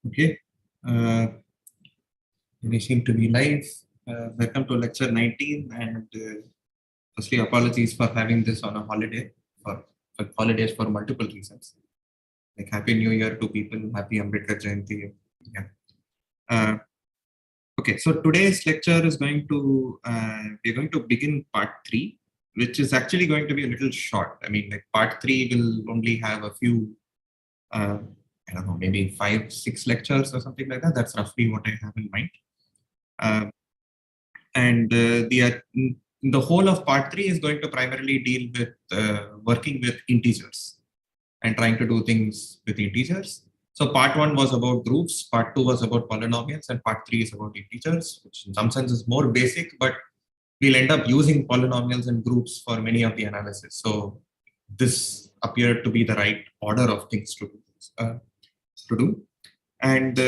Okay, we seem to be live. Welcome to lecture 19, and firstly, apologies for having this on a holiday for holidays for multiple reasons. Like Happy New Year to people, Happy Ambedkar Jayanti. Yeah. Okay, so today's lecture is going to we're going to begin part 3, which is actually going to be a little short. I mean, like part 3 will only have a few. I don't know, maybe 5-6 lectures or something like that. That's roughly what I have in mind. The whole of part 3 is going to primarily deal with working with integers and trying to do things with integers. So part 1 was about groups, part 2 was about polynomials, and part 3 is about integers, which in some sense is more basic, but we'll end up using polynomials and groups for many of the analysis. So this appeared to be the right order of things to do. And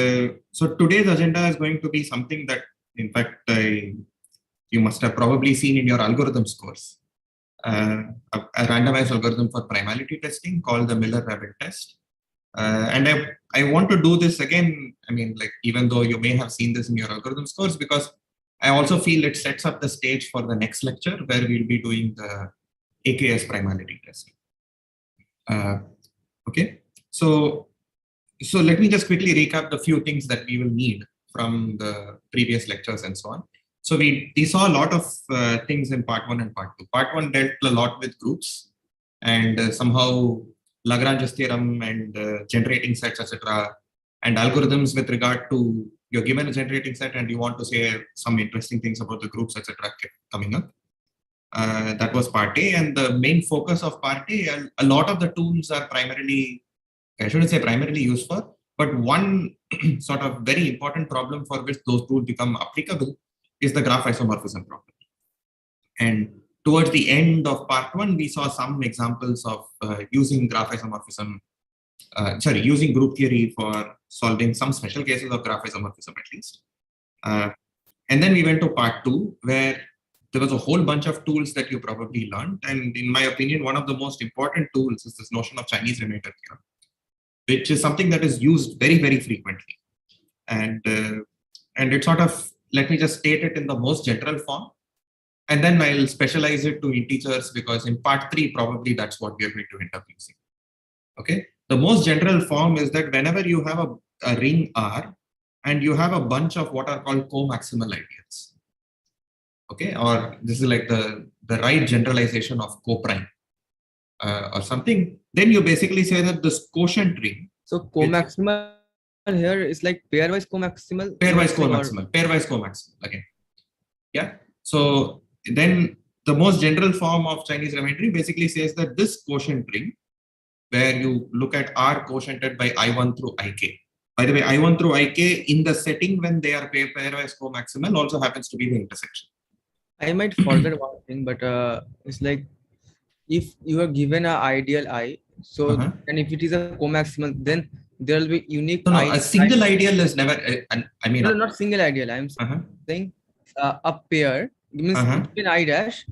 so today's agenda is going to be something that, in fact, you must have probably seen in your algorithms course, a randomized algorithm for primality testing called the Miller-Rabin test. And I want to do this again, I mean, like, even though you may have seen this in your algorithms course, because I also feel it sets up the stage for the next lecture where we'll be doing the AKS primality test. Okay, so let me just quickly recap the few things that we will need from the previous lectures and so on. So we saw a lot of things in part 1 and part 2. Part 1 dealt a lot with groups and somehow Lagrange's theorem and generating sets, etc., and algorithms with regard to you're given a generating set and you want to say some interesting things about the groups, etc., kept coming up. That was part A, and the main focus of part A, a lot of the tools are primarily, I shouldn't say primarily used for, but one sort of very important problem for which those tools become applicable is the graph isomorphism problem. And towards the end of part 1, we saw some examples of using graph isomorphism, using group theory for solving some special cases of graph isomorphism at least. And then we went to part 2, where there was a whole bunch of tools that you probably learned. And in my opinion, one of the most important tools is this notion of Chinese remainder theorem, which is something that is used very, very frequently. And it's sort of, let me just state it in the most general form, and then I'll specialize it to integers, because in part 3, probably that's what we're going to end up using. Okay, the most general form is that whenever you have a ring R and you have a bunch of what are called co-maximal ideals, okay, or this is like the right generalization of co-prime or something, then you basically say that this quotient ring. So co-maximal here is like pairwise co-maximal? Pairwise co-maximal, again. Yeah. So then the most general form of Chinese remainder basically says that this quotient ring, where you look at R quotiented by I1 through IK. By the way, I1 through IK in the setting when they are pairwise co-maximal also happens to be the intersection. I might forget one thing, but it's like if you are given an ideal I, so and if it is a co-maximal, then there will be unique. No, a single ideal is never. I mean, no, not single ideal. I'm saying a pair means in I dash.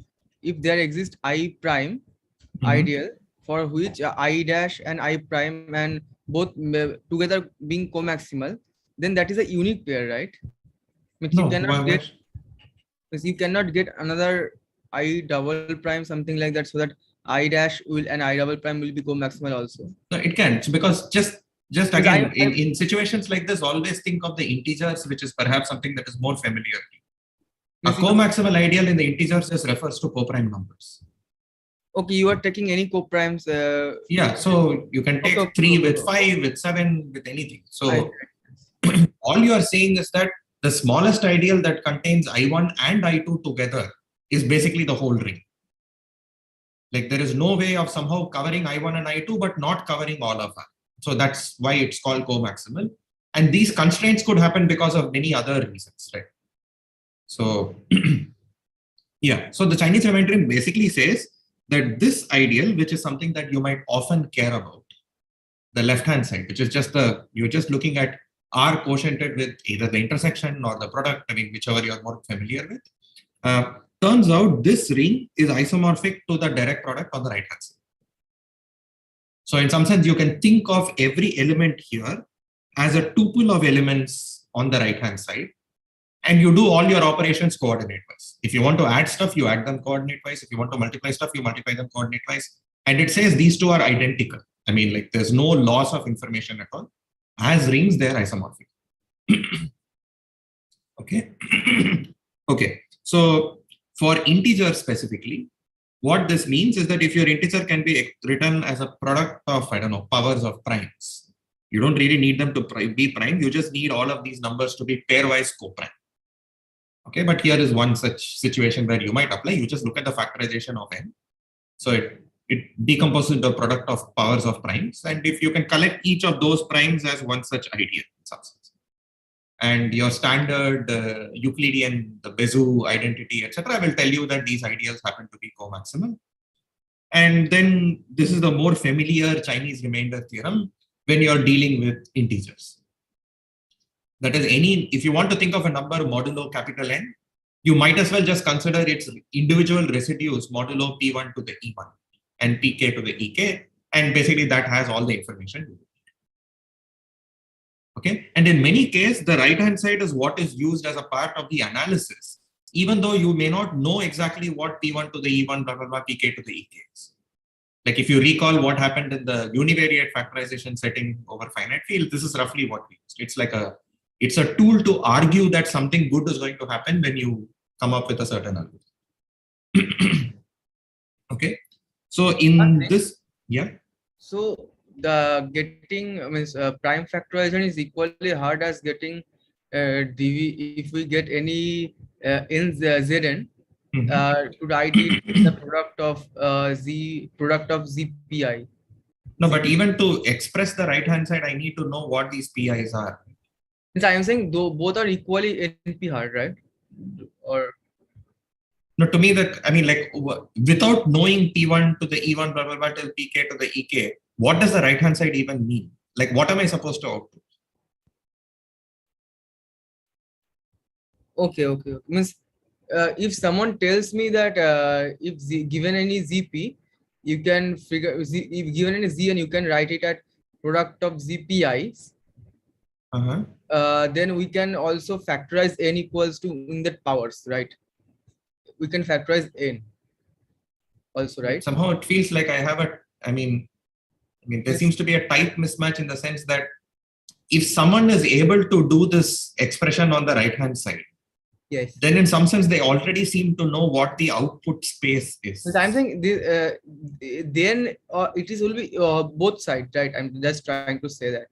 If there exists I prime ideal for which I dash and I prime and both together being co-maximal, then that is a unique pair, right? Means no, you cannot get another I double prime, something like that, so that I dash will and I double prime will be co-maximal also. No, it can. So because just again, in situations like this, always think of the integers, which is perhaps something that is more familiar. A co-maximal ideal in the integers just refers to co-prime numbers. Okay, you are taking any co-primes. Yeah, so you can take 3 with 5, with 7, with anything. So all you are saying is that the smallest ideal that contains I1 and I2 together is basically the whole ring. Like there is no way of somehow covering I1 and I2, but not covering all of that. So that's why it's called co-maximal. And these constraints could happen because of many other reasons, right? So, yeah. So the Chinese remainder basically says that this ideal, which is something that you might often care about, the left-hand side, which is just you're just looking at R quotiented with either the intersection or the product, I mean, whichever you're more familiar with. Turns out this ring is isomorphic to the direct product on the right-hand side. So in some sense, you can think of every element here as a tuple of elements on the right hand side, and you do all your operations coordinate wise. If you want to add stuff, you add them coordinate wise. If you want to multiply stuff, you multiply them coordinate wise. And it says these two are identical. I mean, like there's no loss of information at all. As rings, they're isomorphic. Okay. Okay. So for integers specifically, what this means is that if your integer can be written as a product of, I don't know, powers of primes, you don't really need them to be prime. You just need all of these numbers to be pairwise co-prime. Okay, but here is one such situation where you might apply. You just look at the factorization of n. So it decomposes the product of powers of primes. And if you can collect each of those primes as one such ideal in some sense. And your standard Euclidean, the Bezout identity, etc., will tell you that these ideals happen to be co-maximal. And then this is the more familiar Chinese remainder theorem when you're dealing with integers. That is, if you want to think of a number modulo capital N, you might as well just consider its individual residues modulo P1 to the E1 and Pk to the Ek. And basically that has all the information. Okay. And in many cases, the right-hand side is what is used as a part of the analysis, even though you may not know exactly what P1 to the E1, blah, blah, blah, Pk to the Ek is. Like if you recall what happened in the univariate factorization setting over finite field, this is roughly what we used. It's a tool to argue that something good is going to happen when you come up with a certain algorithm. Okay. So in this, yeah. So the getting prime factorization is equally hard as getting dv if we get any in the Zn. To write it the product of zpi. No, but even to express the right hand side, I need to know what these pi's are. I am saying though both are equally NP hard, right? Or no, to me that, I mean, like without knowing P1 to the E1 blah blah blah till Pk to the Ek, what does the right hand side even mean? Like what am I supposed to output? Okay. Means if someone tells me that if given any ZP, you can figure if given any Z and you can write it at product of ZPIs. Then we can also factorize n equals to in that powers, right? We can factorize n also, right? Somehow it feels like I have I mean, there seems to be a type mismatch in the sense that if someone is able to do this expression on the right hand side, yes, then in some sense they already seem to know what the output space is. So I'm saying then it is will be both sides, right? I'm just trying to say that.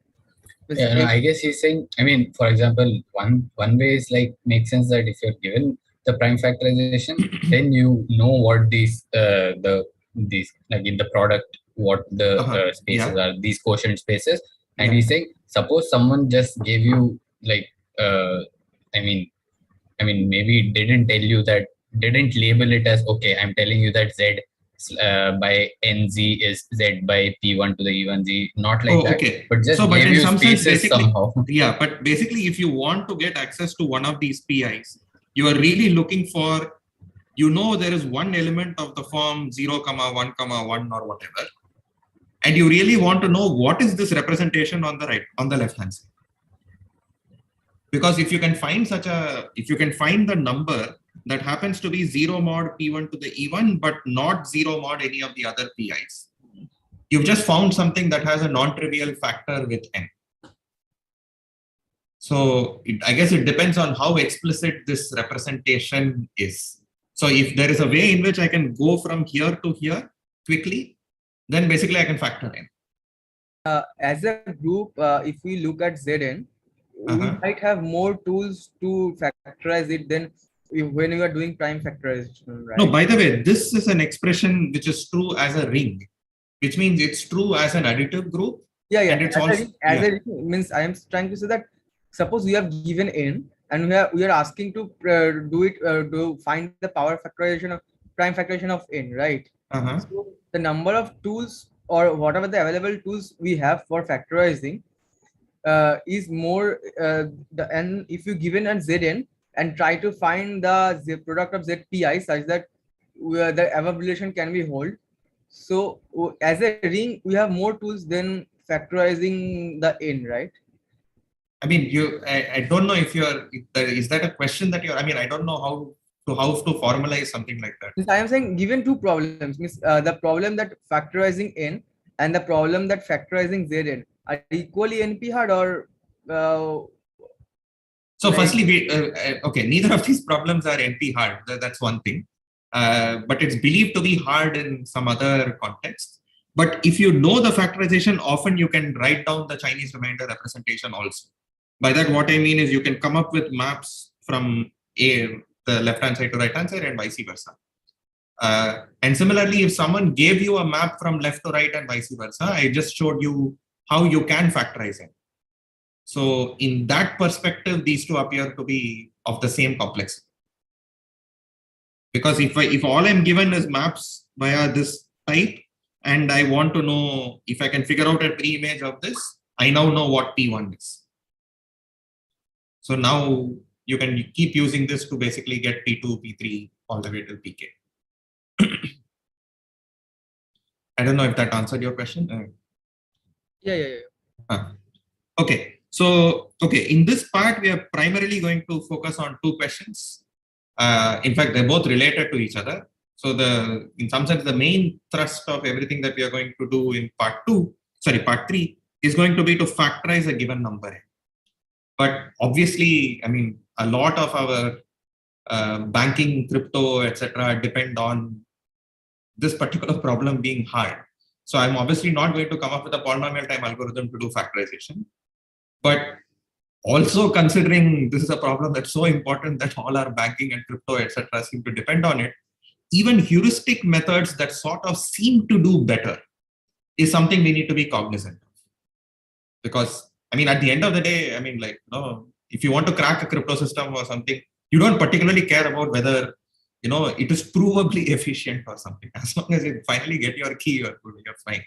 Yeah, no, I guess he's saying, I mean, for example, one way is like makes sense that if you're given the prime factorization, then you know what these like in the product what the spaces are, these quotient spaces. And he's saying, suppose someone just gave you like I mean maybe didn't tell you that, didn't label it as okay, I'm telling you that Z by NZ is Z by P1 to the E1Z, not like that. Okay. But just but in some sense, basically, somehow. Yeah, but basically, if you want to get access to one of these PIs, you are really looking for, there is one element of the form 0, 1, 1 or whatever. And you really want to know what is this representation on the left hand side. Because if you can find the number that happens to be 0 mod P1 to the E1, but not 0 mod any of the other PIs, you've just found something that has a non-trivial factor with n. So I guess it depends on how explicit this representation is. So if there is a way in which I can go from here to here quickly, then basically I can factor in. As a group, if we look at Zn, we might have more tools to factorize it than when we are doing prime factorization, right? No, by the way, this is an expression which is true as a ring, which means it's true as an additive group. Yeah. And it's also a ring means I am trying to say that suppose we have given n and we are asking to do find the power factorization of prime factorization of n, right? So the number of tools or whatever the available tools we have for factorizing is more and if you given a Zn and try to find the product of ZPI such that the above relation can be held. So as a ring, we have more tools than factorizing the n, right? I mean, I don't know if is that a question that I mean, I don't know how to formalize something like that. I am saying given two problems, means the problem that factorizing n and the problem that factorizing zn are equally NP hard, or so like, firstly, okay, neither of these problems are NP hard. That's one thing. But it's believed to be hard in some other context. But if you know the factorization, often you can write down the Chinese remainder representation also. By that, what I mean is you can come up with maps from the left-hand side to right-hand side and vice versa. And similarly, if someone gave you a map from left to right and vice versa, I just showed you how you can factorize it. So in that perspective, these two appear to be of the same complexity. Because if all I'm given is maps via this type, and I want to know if I can figure out a pre-image of this, I now know what P1 is. So now you can keep using this to basically get P2, P3, all the way to PK. I don't know if that answered your question. yeah. Okay. So, in this part, we are primarily going to focus on two questions. In fact, they're both related to each other. So in some sense, the main thrust of everything that we are going to do in part 3 is going to be to factorize a given number. But obviously, I mean, a lot of our banking, crypto, etc., depend on this particular problem being hard. So I'm obviously not going to come up with a polynomial time algorithm to do factorization. But also considering this is a problem that's so important that all our banking and crypto, etc., seem to depend on it, even heuristic methods that sort of seem to do better is something we need to be cognizant of. Because, I mean, at the end of the day, I mean, like, if you want to crack a crypto system or something, you don't particularly care about whether, it is provably efficient or something. As long as you finally get your key, you're fine.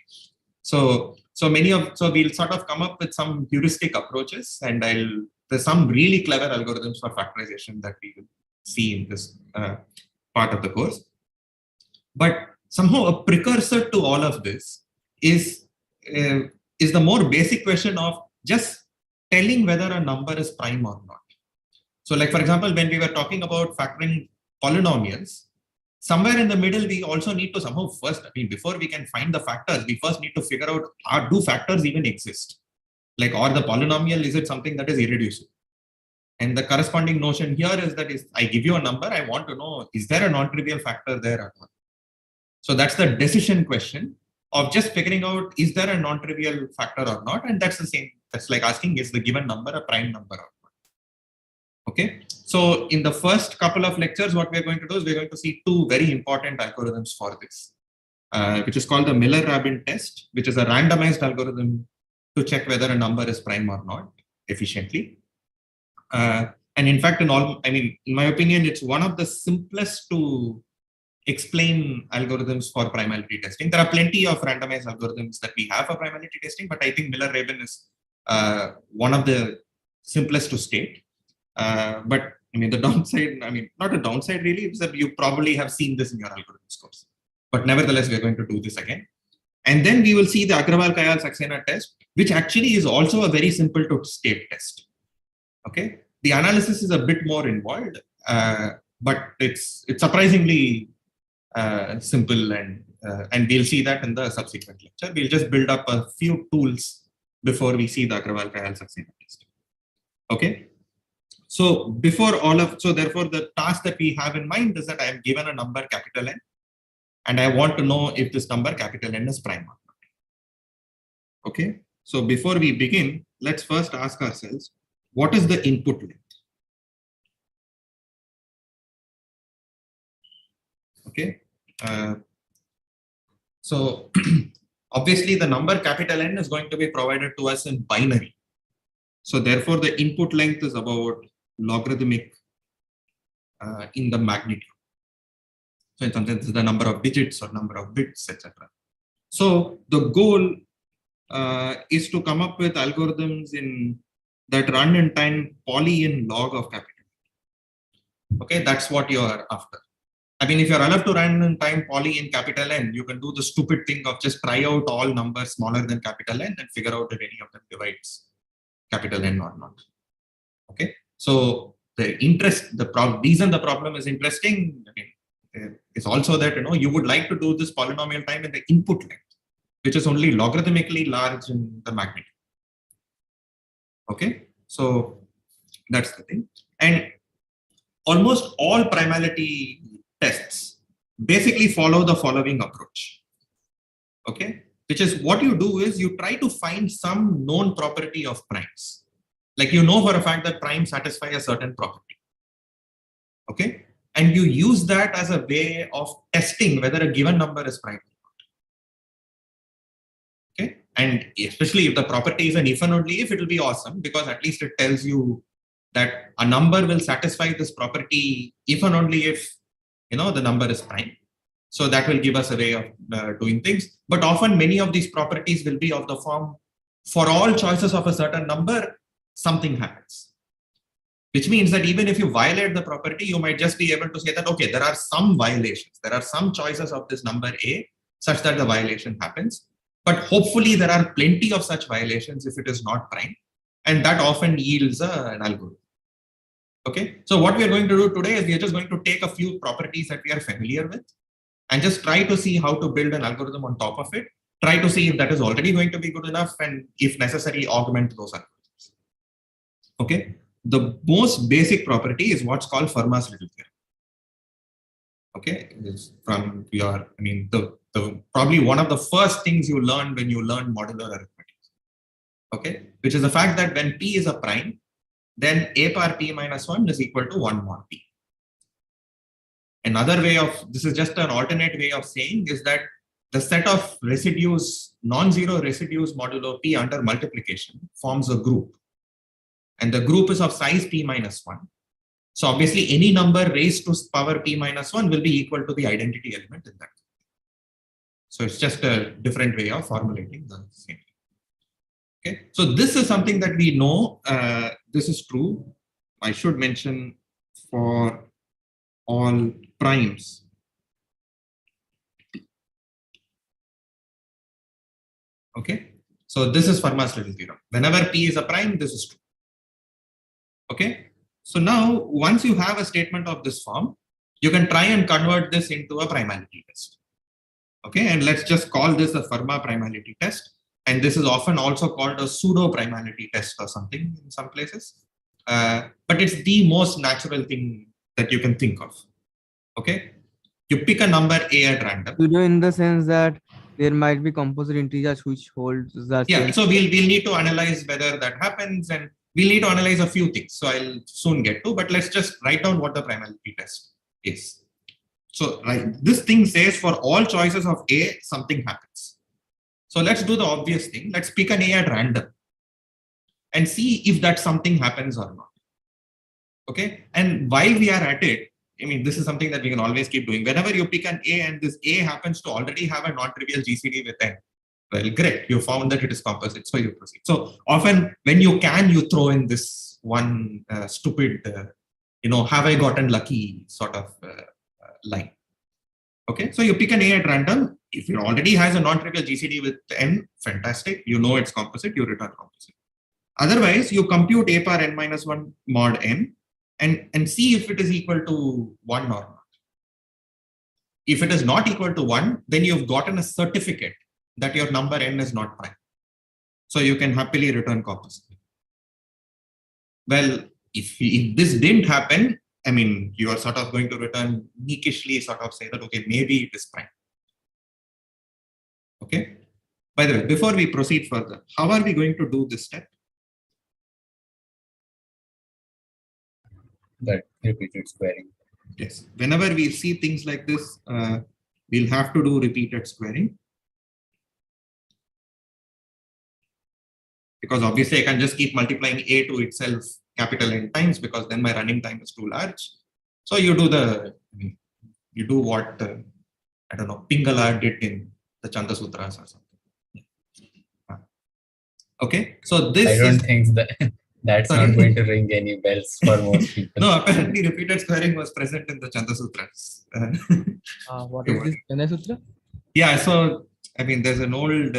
So we'll sort of come up with some heuristic approaches, and there's some really clever algorithms for factorization that we will see in this part of the course. But somehow a precursor to all of this is the more basic question of just telling whether a number is prime or not. So like, for example, when we were talking about factoring polynomials, somewhere in the middle, we also need to somehow first, before we can find the factors, we first need to figure out, do factors even exist? Like, or the polynomial, is it something that is irreducible? And the corresponding notion here is that I give you a number, I want to know, is there a non-trivial factor there or not? So that's the decision question of just figuring out, is there a non-trivial factor or not? And that's the same. That's like asking, is the given number a prime number or not? Okay. So in the first couple of lectures, what we're going to do is we're going to see two very important algorithms for this, which is called the Miller-Rabin test, which is a randomized algorithm to check whether a number is prime or not efficiently. And in fact, in my opinion, it's one of the simplest to explain algorithms for primality testing. There are plenty of randomized algorithms that we have for primality testing, but I think Miller-Rabin is one of the simplest to state. But the downside, not a downside really, is that you probably have seen this in your algorithms course. But nevertheless, we're going to do this again. And then we will see the Agrawal-Kayal-Saxena test, which actually is also a very simple to state test. Okay, the analysis is a bit more involved, but it's surprisingly simple, and we'll see that in the subsequent lecture. We'll just build up a few tools before we see the Agrawal-Kayal-Saxena test. Okay. So therefore the task that we have in mind is that I am given a number capital N, and I want to know if this number capital N is prime or not. Okay. So before we begin, let's first ask ourselves, what is the input length? Okay. So obviously the number capital N is going to be provided to us in binary. So therefore the input length is about logarithmic in the magnitude. So in some sense, the number of digits or number of bits, etc. So the goal is to come up with algorithms that run in time poly in log of capital. Okay, that's what you are after. If you're allowed to run in time poly in capital N, you can do the stupid thing of just try out all numbers smaller than capital N and figure out if any of them divides capital N or not. Okay, so the reason the problem is interesting is also that you would like to do this polynomial time in the input length, which is only logarithmically large in the magnitude. Okay, so that's the thing. And almost all primality tests basically follow the following approach. Okay, which is what you do is you try to find some known property of primes. Like for a fact that primes satisfy a certain property. Okay, and you use that as a way of testing whether a given number is prime or not. Okay, and especially if the property is an if and only if, it will be awesome because at least it tells you that a number will satisfy this property if and only if the number is prime. So that will give us a way of doing things. But often many of these properties will be of the form, for all choices of a certain number, something happens. Which means that even if you violate the property, you might just be able to say that, okay, there are some violations. There are some choices of this number A such that the violation happens. But hopefully there are plenty of such violations if it is not prime. And that often yields an algorithm. Okay, so what we are going to do today is we are just going to take a few properties that we are familiar with and just try to see how to build an algorithm on top of it. Try to see if that is already going to be good enough and if necessary, augment those algorithms. Okay, the most basic property is what's called Fermat's little theorem. Okay, it's from your, probably one of the first things you learn when you learn modular arithmetic. Okay, which is the fact that when P is a prime, then A power P minus 1 is equal to 1 mod P. Another way of, this is just an alternate way of saying is that the set of residues, non-zero residues modulo P under multiplication forms a group. And the group is of size P minus 1. So obviously any number raised to power P minus 1 will be equal to the identity element in that. So it's just a different way of formulating the same. Okay, so this is something that we know. This is true. I should mention for all primes. Okay, so this is Fermat's little theorem. Whenever P is a prime, this is true. Okay, so now once you have a statement of this form, you can try and convert this into a primality test. Okay, and let's just call this a Fermat primality test. And this is often also called a pseudo primality test or something in some places. But it's the most natural thing that you can think of. Okay, you pick a number A at random. Pseudo in the sense that there might be composite integers which holds the yeah, same. So we'll need to analyze whether that happens, and we'll need to analyze a few things. So I'll soon get to, but let's just write down what the primality test is. So this thing says for all choices of A, something happens. So let's do the obvious thing. Let's pick an A at random and see if that something happens or not. Okay. And while we are at it, this is something that we can always keep doing. Whenever you pick an A and this A happens to already have a non-trivial GCD with N, well, great. You found that it is composite, so you proceed. So often when you throw in this one stupid, have I gotten lucky sort of line. Okay. So you pick an A at random. If it already has a non-trivial GCD with N, fantastic. It's composite, you return composite. Otherwise, you compute A power N minus 1 mod N and see if it is equal to 1 or not. If it is not equal to 1, then you've gotten a certificate that your number N is not prime. So you can happily return composite. Well, if this didn't happen, you are sort of going to return meekishly, sort of say that, okay, maybe it is prime. Okay. By the way, before we proceed further, how are we going to do this step? That repeated squaring. Yes. Whenever we see things like this, we'll have to do repeated squaring. Because obviously I can just keep multiplying A to itself capital N times because then my running time is too large. So you do what, I don't know, Pingala did in the Chanda Sutras or something. Okay, so this I don't think that's not going to ring any bells for most people. No, apparently repeated squaring was present in the Chanda Sutras. What is this Chanda Sutra? Yeah, so there's an old,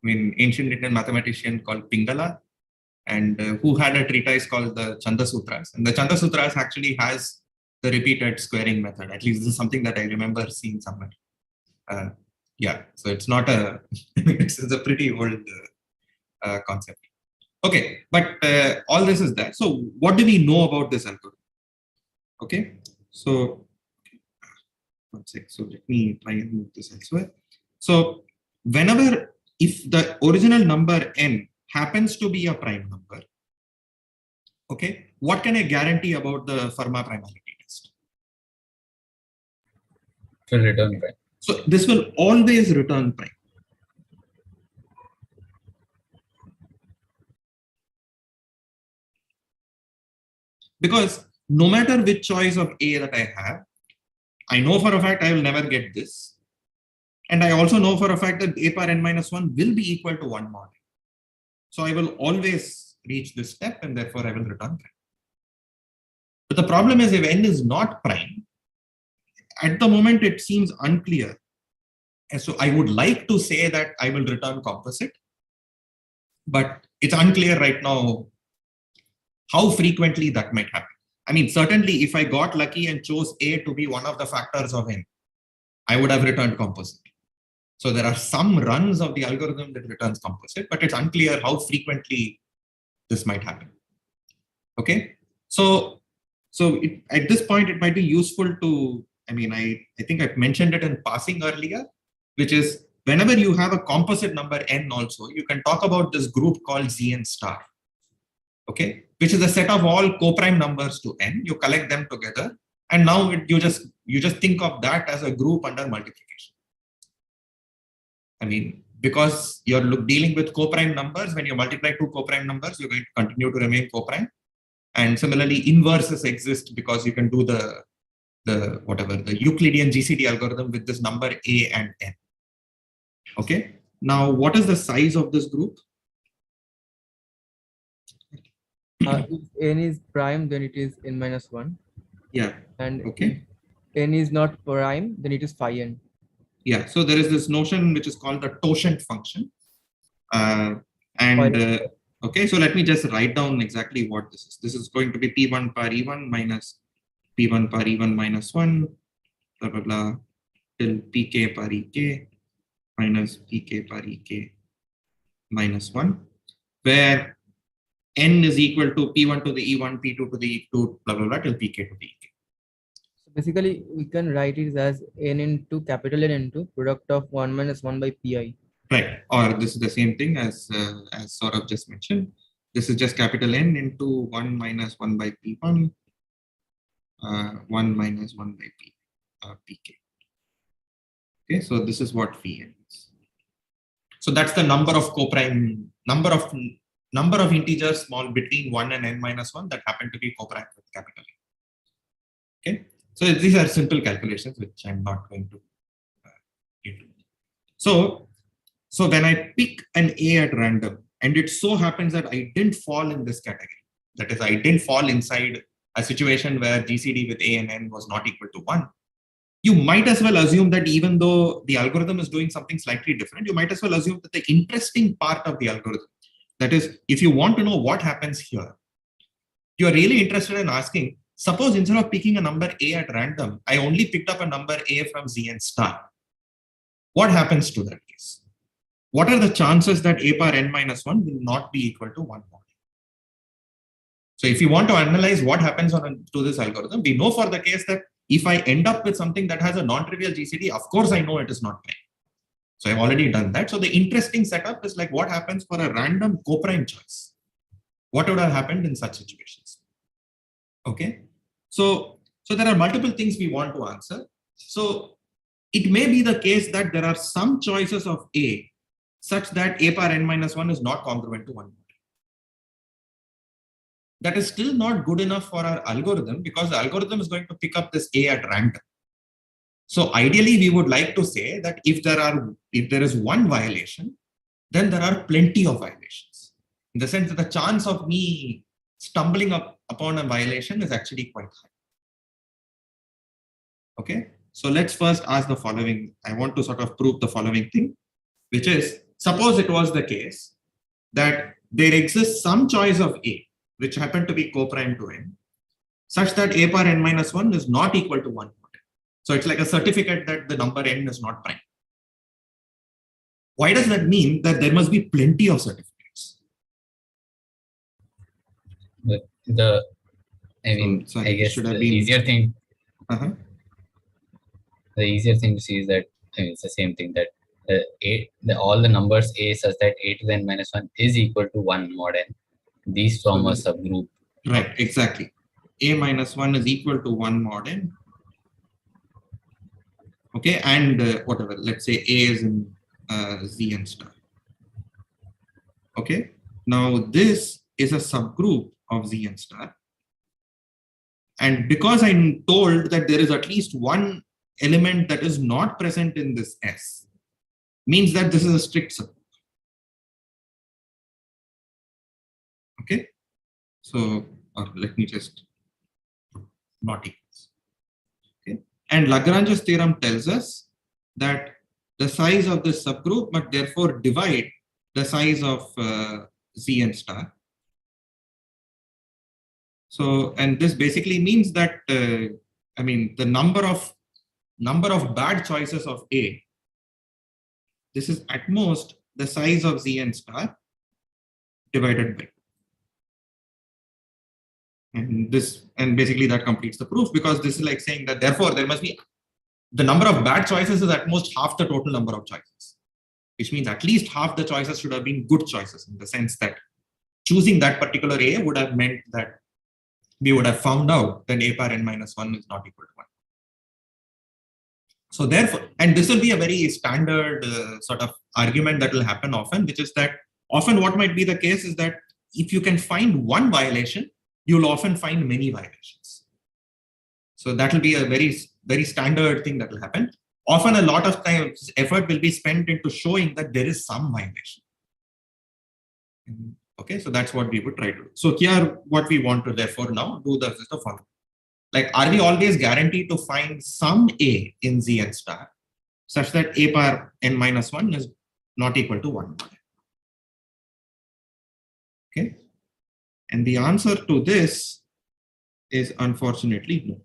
ancient Indian mathematician called Pingala. and who had a treatise called the Chanda Sutras. And the Chanda Sutras actually has the repeated squaring method. At least this is something that I remember seeing somewhere. Yeah, so it's not a, it's a pretty old concept. Okay, but all this is there. So what do we know about this algorithm? Okay, so one sec. So let me try and move this elsewhere. So whenever, if the original number n happens to be a prime number, okay, what can I guarantee about the Fermat primality test? It will return prime. So this will always return prime. Because no matter which choice of A that I have, I know for a fact I will never get this. And I also know for a fact that A power n minus 1 will be equal to 1 mod. So I will always reach this step and therefore I will return prime. But the problem is if n is not prime, at the moment it seems unclear. And so I would like to say that I will return composite, but it's unclear right now how frequently that might happen. I mean, certainly if I got lucky and chose A to be one of the factors of n, I would have returned composite. So there are some runs of the algorithm that returns composite, but it's unclear how frequently this might happen. Okay, so at this point, it might be useful to, I mean, I think I've mentioned it in passing earlier, which is whenever you have a composite number n also, you can talk about this group called Znstar. Okay, which is a set of all coprime numbers to n. You collect them together, and now you just think of that as a group under multiplication. I mean, because you're dealing with coprime numbers, when you multiply two coprime numbers, you're going to continue to remain coprime. And similarly, inverses exist because you can do the Euclidean GCD algorithm with this number a and n. Okay. Now, what is the size of this group? If n is prime, then it is n minus 1. Yeah. And okay. If n is not prime, then it is phi n. Yeah. So there is this notion which is called the totient function. Okay, so let me just write down exactly what this is. This is going to be P1 par E1 minus P1 par E1 minus 1, blah, blah, blah, till Pk par Ek minus Pk par Ek minus 1, where n is equal to P1 to the E1, P2 to the E2, blah, blah, blah, till Pk to the Ek. So basically, we can write it as n into capital N into product of 1 minus 1 by Pi. Right, or this is the same thing as Saurabh just mentioned. This is just capital N into 1 minus 1 by P1, 1 minus 1 by Pk. Okay, so this is what phi n is. So that's the number of coprime, number of integers small between 1 and n minus 1 that happen to be coprime with capital N. Okay, so these are simple calculations which I'm not going to get into. So when I pick an A at random, and it so happens that I didn't fall in this category, that is, I didn't fall inside a situation where GCD with A and N was not equal to 1, you might as well assume that even though the algorithm is doing something slightly different, you might as well assume that the interesting part of the algorithm, that is, if you want to know what happens here, you're really interested in asking, suppose instead of picking a number A at random, I only picked up a number A from Znstar. What happens to that case? What are the chances that A power n minus 1 will not be equal to 1 mod? So if you want to analyze what happens to this algorithm, we know for the case that if I end up with something that has a non-trivial GCD, of course I know it is not prime. So I've already done that. So the interesting setup is like what happens for a random coprime choice. What would have happened in such situations? Okay. So there are multiple things we want to answer. So it may be the case that there are some choices of A such that A power n minus 1 is not congruent to 1 mod. That is still not good enough for our algorithm because the algorithm is going to pick up this A at random. So ideally, we would like to say that if there is one violation, then there are plenty of violations. In the sense that the chance of me stumbling upon a violation is actually quite high. Okay, so let's first ask the following. I want to sort of prove the following thing, which is, suppose it was the case that there exists some choice of A, which happen to be co-prime to n, such that A power n minus 1 is not equal to 1. So it's like a certificate that the number n is not prime. Why does that mean? That there must be plenty of certificates. I mean, so, sorry, I guess should the have been easier thing. Uh-huh. The easier thing to see is that it's the same thing, that all the numbers A such that A to the n minus 1 is equal to 1 mod n. These form a subgroup. Right, exactly. A minus 1 is equal to 1 mod n. Okay, and whatever, let's say A is in Znstar. Okay, now this is a subgroup of Znstar. And because I'm told that there is at least one element that is not present in this S, means that this is a strict subgroup. Okay, so let me just not equals. Okay, and Lagrange's theorem tells us that the size of this subgroup must therefore divide the size of Znstar. So, and this basically means that I mean the number of bad choices of A, this is at most the size of Znstar divided by. And basically that completes the proof, because this is like saying that therefore there must be the number of bad choices is at most half the total number of choices, which means at least half the choices should have been good choices, in the sense that choosing that particular A would have meant that we would have found out that A power n minus 1 is not equal to 1. So therefore, and this will be a very standard sort of argument that will happen often, which is that often what might be the case is that if you can find one violation, you'll often find many violations. So that will be a very, very standard thing that will happen. Often a lot of time, effort will be spent into showing that there is some violation. Okay, so that's what we would try to do. So here, what we want to therefore now do is the following. Like, are we always guaranteed to find some A in Znstar such that A power n minus 1 is not equal to 1? Okay. And the answer to this is unfortunately no.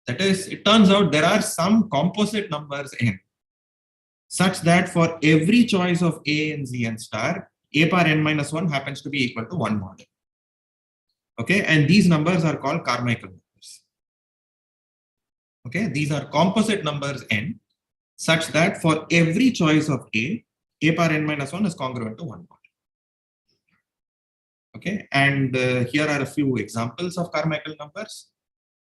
That is, it turns out there are some composite numbers n such that for every choice of A in Znstar, A power n minus 1 happens to be equal to 1 mod n. Okay, and these numbers are called Carmichael numbers. Okay, these are composite numbers n such that for every choice of A power n minus 1 is congruent to 1 mod n. Okay, and here are a few examples of Carmichael numbers.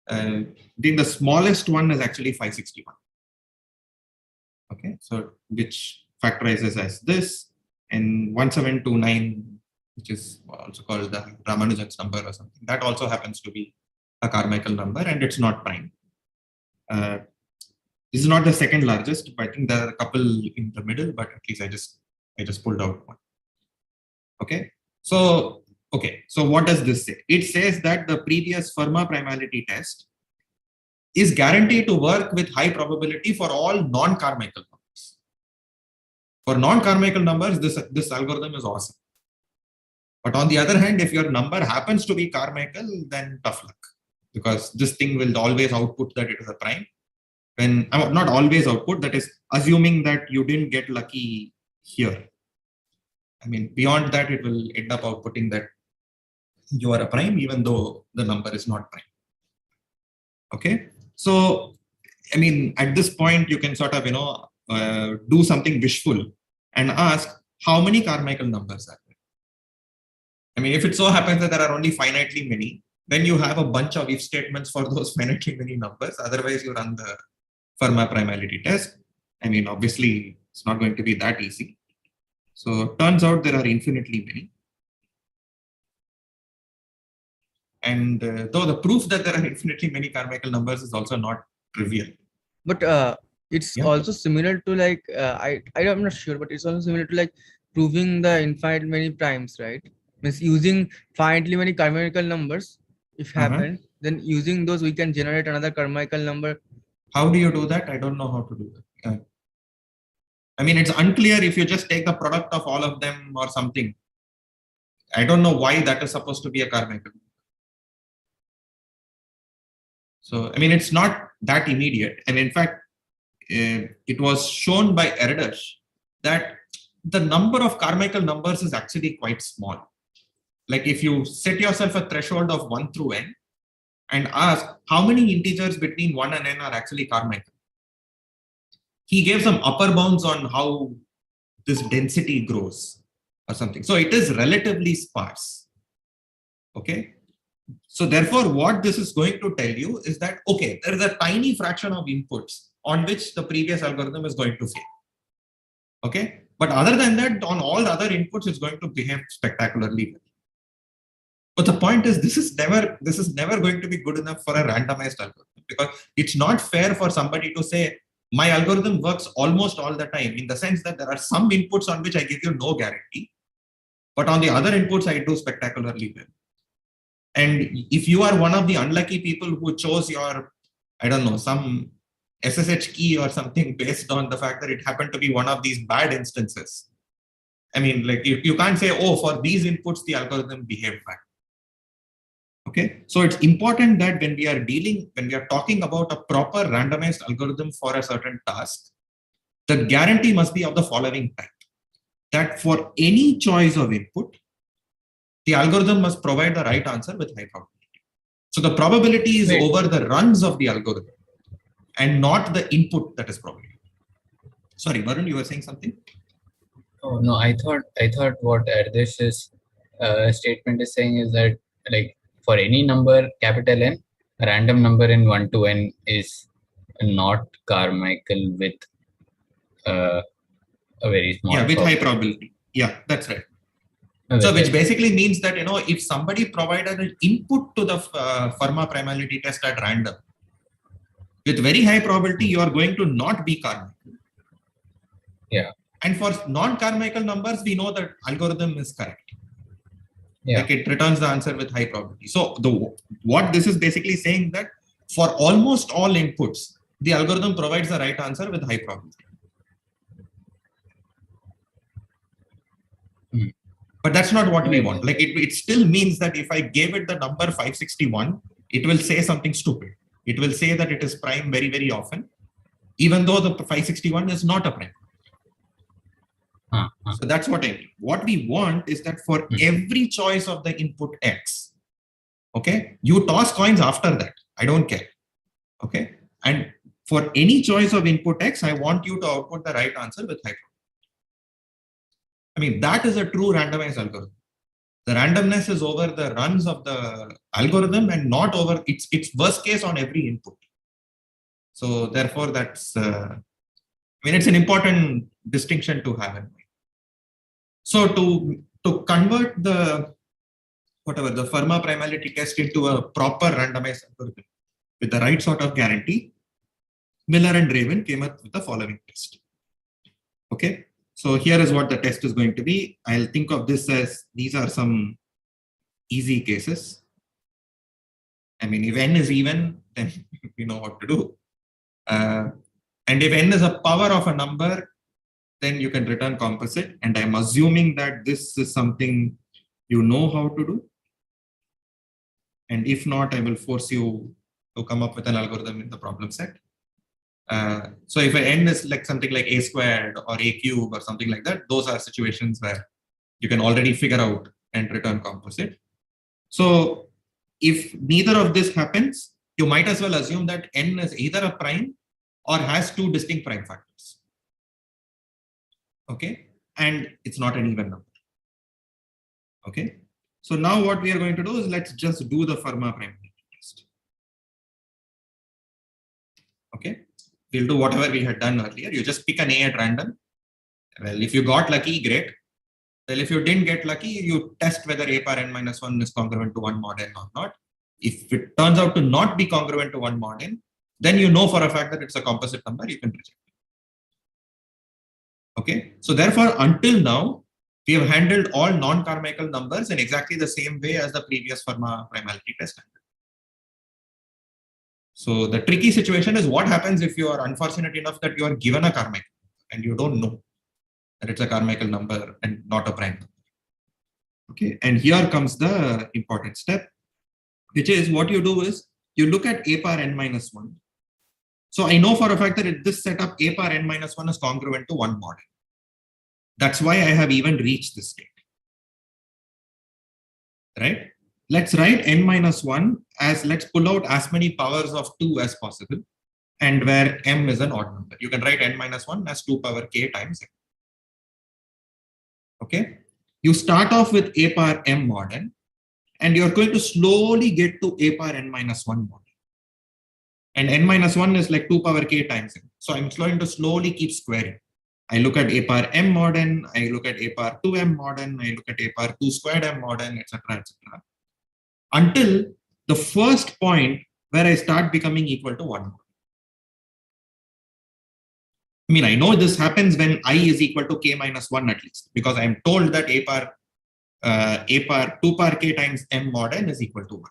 Then the smallest one is actually 561. Okay, so which factorizes as this, and 1729, which is also called the Ramanujan's number or something, that also happens to be a Carmichael number, and it's not prime. This is not the second largest, but I think there are a couple in the middle, but at least I just pulled out one. Okay, so what does this say? It says that the previous Fermat primality test is guaranteed to work with high probability for all non-Carmichael numbers. For non-Carmichael numbers, this algorithm is awesome. But on the other hand, if your number happens to be Carmichael, then tough luck, because this thing will always output that it is a prime. When not always output, that is assuming that you didn't get lucky here. I mean, beyond that, it will end up outputting that you are a prime, even though the number is not prime. Okay, so I mean, at this point, you can sort of do something wishful and ask how many Carmichael numbers are there. I mean, if it so happens that there are only finitely many, then you have a bunch of if statements for those finitely many numbers. Otherwise, you run the Fermat primality test. I mean, obviously, it's not going to be that easy. So turns out there are infinitely many. And though the proof that there are infinitely many Carmichael numbers is also not trivial. But it's also similar to like, I'm not sure, but it's also similar to like proving the infinite many primes, right? Means using finitely many Carmichael numbers, if happen, then using those we can generate another Carmichael number. How do you do that? I don't know how to do that. I mean, it's unclear if you just take the product of all of them or something. I don't know why that is supposed to be a Carmichael. So, I mean, it's not that immediate. And in fact, it was shown by Erdős that the number of Carmichael numbers is actually quite small. Like if you set yourself a threshold of 1 through n and ask how many integers between 1 and n are actually Carmichael, he gave some upper bounds on how this density grows or something. So it is relatively sparse. Okay. So therefore, what this is going to tell you is that, okay, there is a tiny fraction of inputs on which the previous algorithm is going to fail. Okay. But other than that, on all other inputs, it's going to behave spectacularly well. But the point is, this is never going to be good enough for a randomized algorithm, because it's not fair for somebody to say, my algorithm works almost all the time, in the sense that there are some inputs on which I give you no guarantee, but on the other inputs, I do spectacularly well. And if you are one of the unlucky people who chose your, I don't know, some SSH key or something based on the fact that it happened to be one of these bad instances, I mean, like you can't say, oh, for these inputs, the algorithm behaved bad. Okay, so it's important that when we are talking about a proper randomized algorithm for a certain task, the guarantee must be of the following type: that for any choice of input, the algorithm must provide the right answer with high probability. So the probability is over the runs of the algorithm and not the input that is probability. Sorry, Varun, you were saying something? Oh no, I thought what Erdős's statement is saying is that, like, for any number capital N, a random number in 1 to n is not Carmichael with a very small. Yeah, with high probability. Yeah, that's right. So which basically means that, you know, if somebody provided an input to the Fermat primality test at random, with very high probability, you are going to not be Carmichael. Yeah. And for non-Carmichael numbers, we know that algorithm is correct. Yeah. Like it returns the answer with high probability. So what this is basically saying that for almost all inputs, the algorithm provides the right answer with high probability. But that's not what we want. Like it still means that if I gave it the number 561, it will say something stupid. It will say that it is prime very, very often, even though the 561 is not a prime. So that's what I mean. What we want is that for every choice of the input X, okay, you toss coins after that. I don't care. Okay. And for any choice of input X, I want you to output the right answer with high probability. I mean, that is a true randomized algorithm. The randomness is over the runs of the algorithm and not over its worst case on every input. So therefore, that's, I mean, it's an important distinction to have in mind. So to convert the Fermat primality test into a proper randomized algorithm with the right sort of guarantee, Miller and Rabin came up with the following test. Okay. So here is what the test is going to be. I'll think of this as, these are some easy cases. I mean, if n is even, then you know what to do. And if n is a power of a number, then you can return composite. And I'm assuming that this is something you know how to do. And if not, I will force you to come up with an algorithm in the problem set. So if n is like something like a squared or a cube or something like that, those are situations where you can already figure out and return composite. So if neither of this happens, you might as well assume that n is either a prime or has two distinct prime factors. Okay, and it's not an even number. Okay, so now what we are going to do is let's just do the Fermat primality test. Okay. We'll do whatever we had done earlier. You just pick an A at random. Well, if you got lucky, great. Well, if you didn't get lucky, you test whether A power n minus 1 is congruent to 1 mod n or not. If it turns out to not be congruent to 1 mod n, then you know for a fact that it's a composite number, you can reject it. Okay. So therefore, until now, we have handled all non-Carmichael numbers in exactly the same way as the previous Fermat primality test. So the tricky situation is what happens if you are unfortunate enough that you are given a Carmichael and you don't know. that it's a Carmichael number and not a prime number. Okay, and here comes the important step, which is what you do is you look at a power n minus 1. So I know for a fact that in this setup, a power n minus 1 is congruent to 1 mod n. That's why I have even reached this state. Right? Let's write n minus 1 as, let's pull out as many powers of 2 as possible, and where m is an odd number. You can write n minus 1 as 2 power k times m. Okay? You start off with a power m mod n, and you're going to slowly get to a power n minus 1 mod n. And n minus 1 is like 2 power k times m. So I'm going to slowly keep squaring. I look at a power m mod n, I look at a power 2m mod n, I look at a power 2 squared m mod n, etc., etc. Until the first point where I start becoming equal to 1 mod n. I mean, I know this happens when I is equal to k minus 1 at least, because I am told that a power 2 power k times m mod n is equal to 1.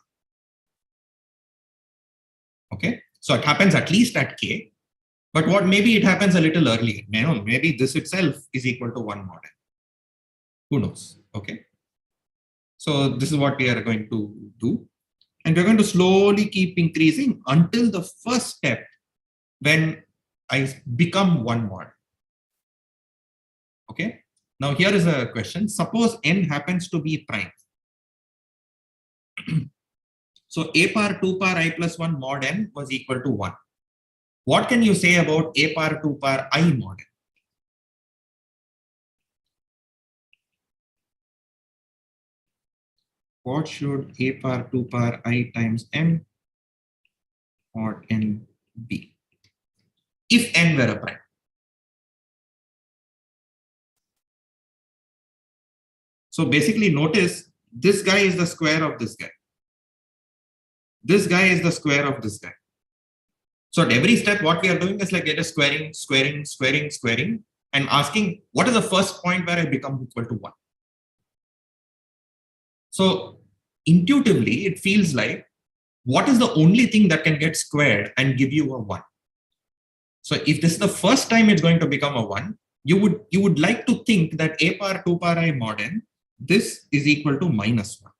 Okay, so it happens at least at k, but what maybe it happens a little earlier. Maybe this itself is equal to 1 mod n. Who knows? Okay, so this is what we are going to do, and we're going to slowly keep increasing until the first step when I become 1 mod. Okay. Now here is a question. Suppose n happens to be prime. So a power 2 power I plus 1 mod n was equal to 1. What can you say about a power 2 power I mod n? What should a power 2 power I times m mod n be if n were a prime? So basically notice this guy is the square of this guy. This guy is the square of this guy. So at every step, what we are doing is like get a squaring, squaring, squaring, squaring, and asking what is the first point where I become equal to 1. So intuitively, it feels like what is the only thing that can get squared and give you a 1? So if this is the first time it's going to become a 1, you would like to think that a power 2 power I mod n, this is equal to minus 1.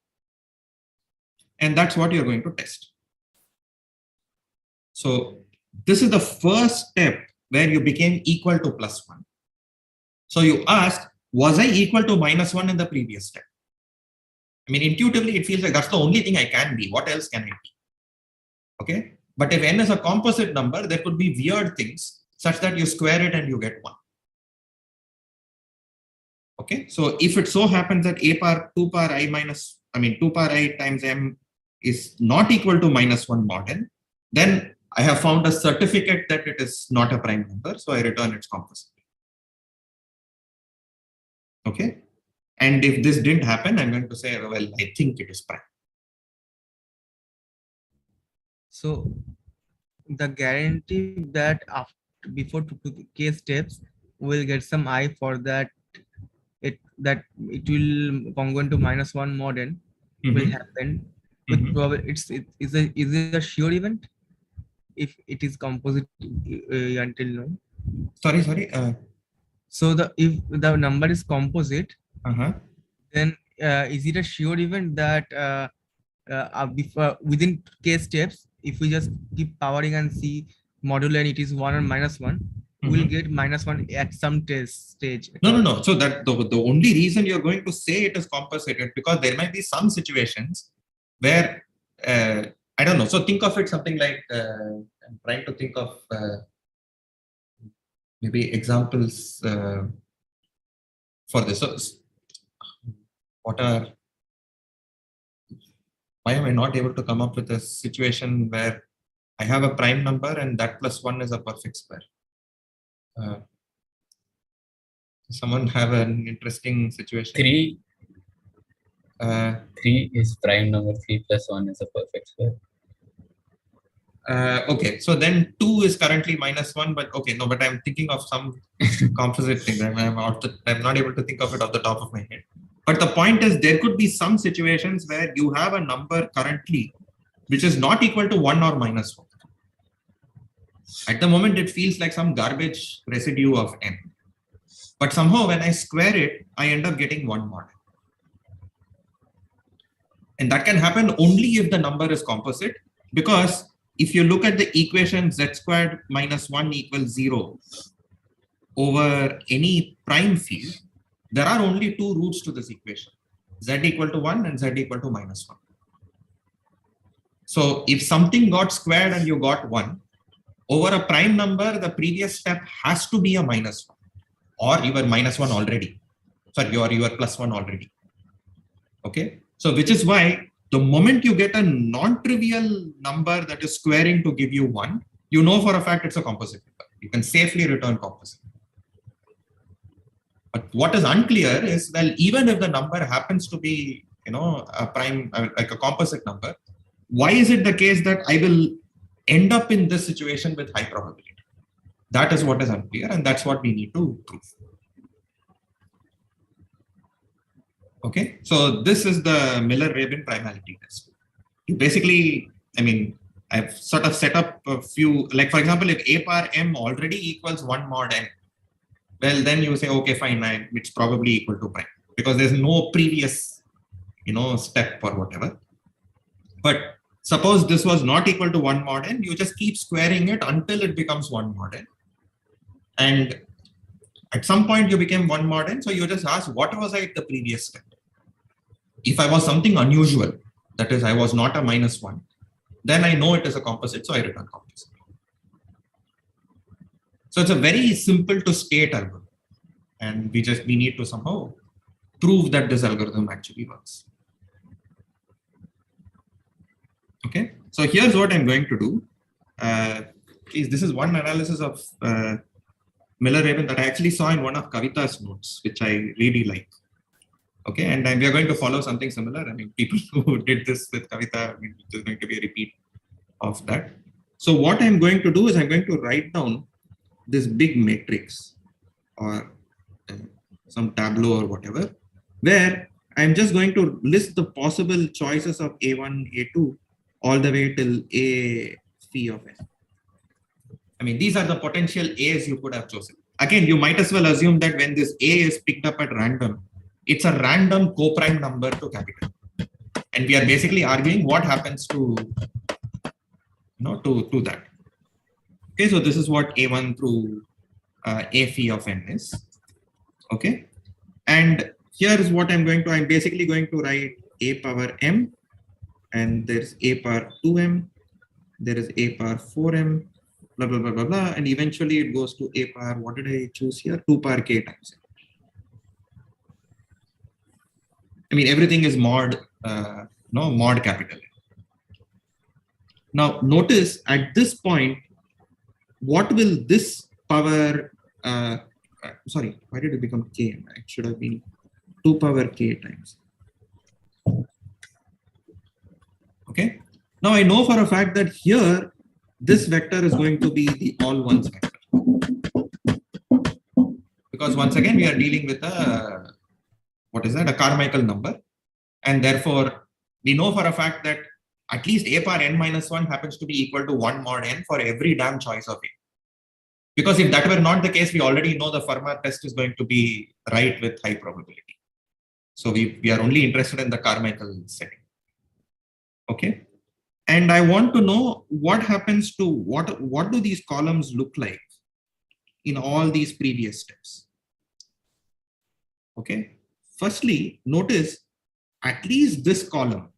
And that's what you're going to test. So this is the first step where you became equal to plus 1. So you ask, was I equal to minus 1 in the previous step? I mean, intuitively, it feels like that's the only thing I can be. What else can I be? Okay. But if n is a composite number, there could be weird things such that you square it and you get 1. Okay. So if it so happens that a power 2 power I 2 power I times m is not equal to minus 1 mod n, then I have found a certificate that it is not a prime number. So I return its composite. Okay. And if this didn't happen, I'm going to say, well, I think it is prime. So the guarantee that after before 2k steps, we'll get some I for that it will congruent to minus 1 mod n will happen. With probably is it a sure event if it is composite until now? Sorry. So if the number is composite, then is it a sure event that within k steps, if we just keep powering and see modulo and it is 1 or minus 1, we'll get minus 1 at some stage. No. So that the only reason you're going to say it is composited because there might be some situations where I don't know. So think of it something like I'm trying to think of maybe examples for this. So why am I not able to come up with a situation where I have a prime number and that plus 1 is a perfect square? Someone have an interesting situation? 3 is prime number, 3 plus 1 is a perfect square. Okay, so then 2 is currently minus 1, but okay, no, but I'm thinking of some composite thing. I'm not able to think of it off the top of my head. But the point is, there could be some situations where you have a number currently which is not equal to 1 or minus 1. At the moment, it feels like some garbage residue of n. But somehow when I square it, I end up getting 1 mod n. And that can happen only if the number is composite, because if you look at the equation z squared minus 1 equals 0 over any prime field, there are only 2 roots to this equation, z equal to 1 and z equal to minus 1. So if something got squared and you got 1, over a prime number, the previous step has to be a minus 1, or you were minus 1 already. Sorry, you are plus 1 already. Okay, so which is why the moment you get a non-trivial number that is squaring to give you 1, you know for a fact it's a composite number. You can safely return composite. But what is unclear is, well, even if the number happens to be, a prime, like a composite number, why is it the case that I will end up in this situation with high probability? That is what is unclear, and that's what we need to prove. Okay, so this is the Miller-Rabin primality test. You basically, I've sort of set up a few, like for example, if a power m already equals 1 mod n, well, then you say, okay, fine, it's probably equal to prime, because there's no previous, step or whatever. But suppose this was not equal to 1 mod n, you just keep squaring it until it becomes 1 mod n. And at some point you became 1 mod n, so you just ask, what was I at the previous step? If I was something unusual, that is, I was not a minus 1, then I know it is a composite, so I return composite. So it's a very simple to state algorithm, and we need to somehow prove that this algorithm actually works. Okay, so here's what I'm going to do. This is one analysis of Miller-Rabin that I actually saw in one of Kavita's notes, which I really like. Okay, and we are going to follow something similar. People who did this with Kavita, there's going to be a repeat of that. So what I'm going to do is I'm going to write down this big matrix or some tableau or whatever, where I'm just going to list the possible choices of A1, A2, all the way till A phi of n. These are the potential A's you could have chosen. Again, you might as well assume that when this A is picked up at random, it's a random co-prime number to capital. And we are basically arguing what happens to that. Okay, so this is what A1 through A phi of n is. Okay, and here is what I'm basically going to write A power m, and there's A power 2m, there is A power 4m, blah, blah, blah, blah, blah, and eventually it goes to A power, what did I choose here? 2 power k times n. Everything is mod, mod capital N. Now, notice at this point, what will this power, sorry, why did it become k? It should have been 2 power k times. Okay. Now I know for a fact that here, this vector is going to be the all ones vector. Because once again, we are dealing with a, a Carmichael number. And therefore, we know for a fact that at least A power n minus 1 happens to be equal to 1 mod n for every damn choice of A. Because if that were not the case, we already know the Fermat test is going to be right with high probability. So we are only interested in the Carmichael setting. Okay. And I want to know what happens to what do these columns look like in all these previous steps. Okay. Firstly, notice at least this column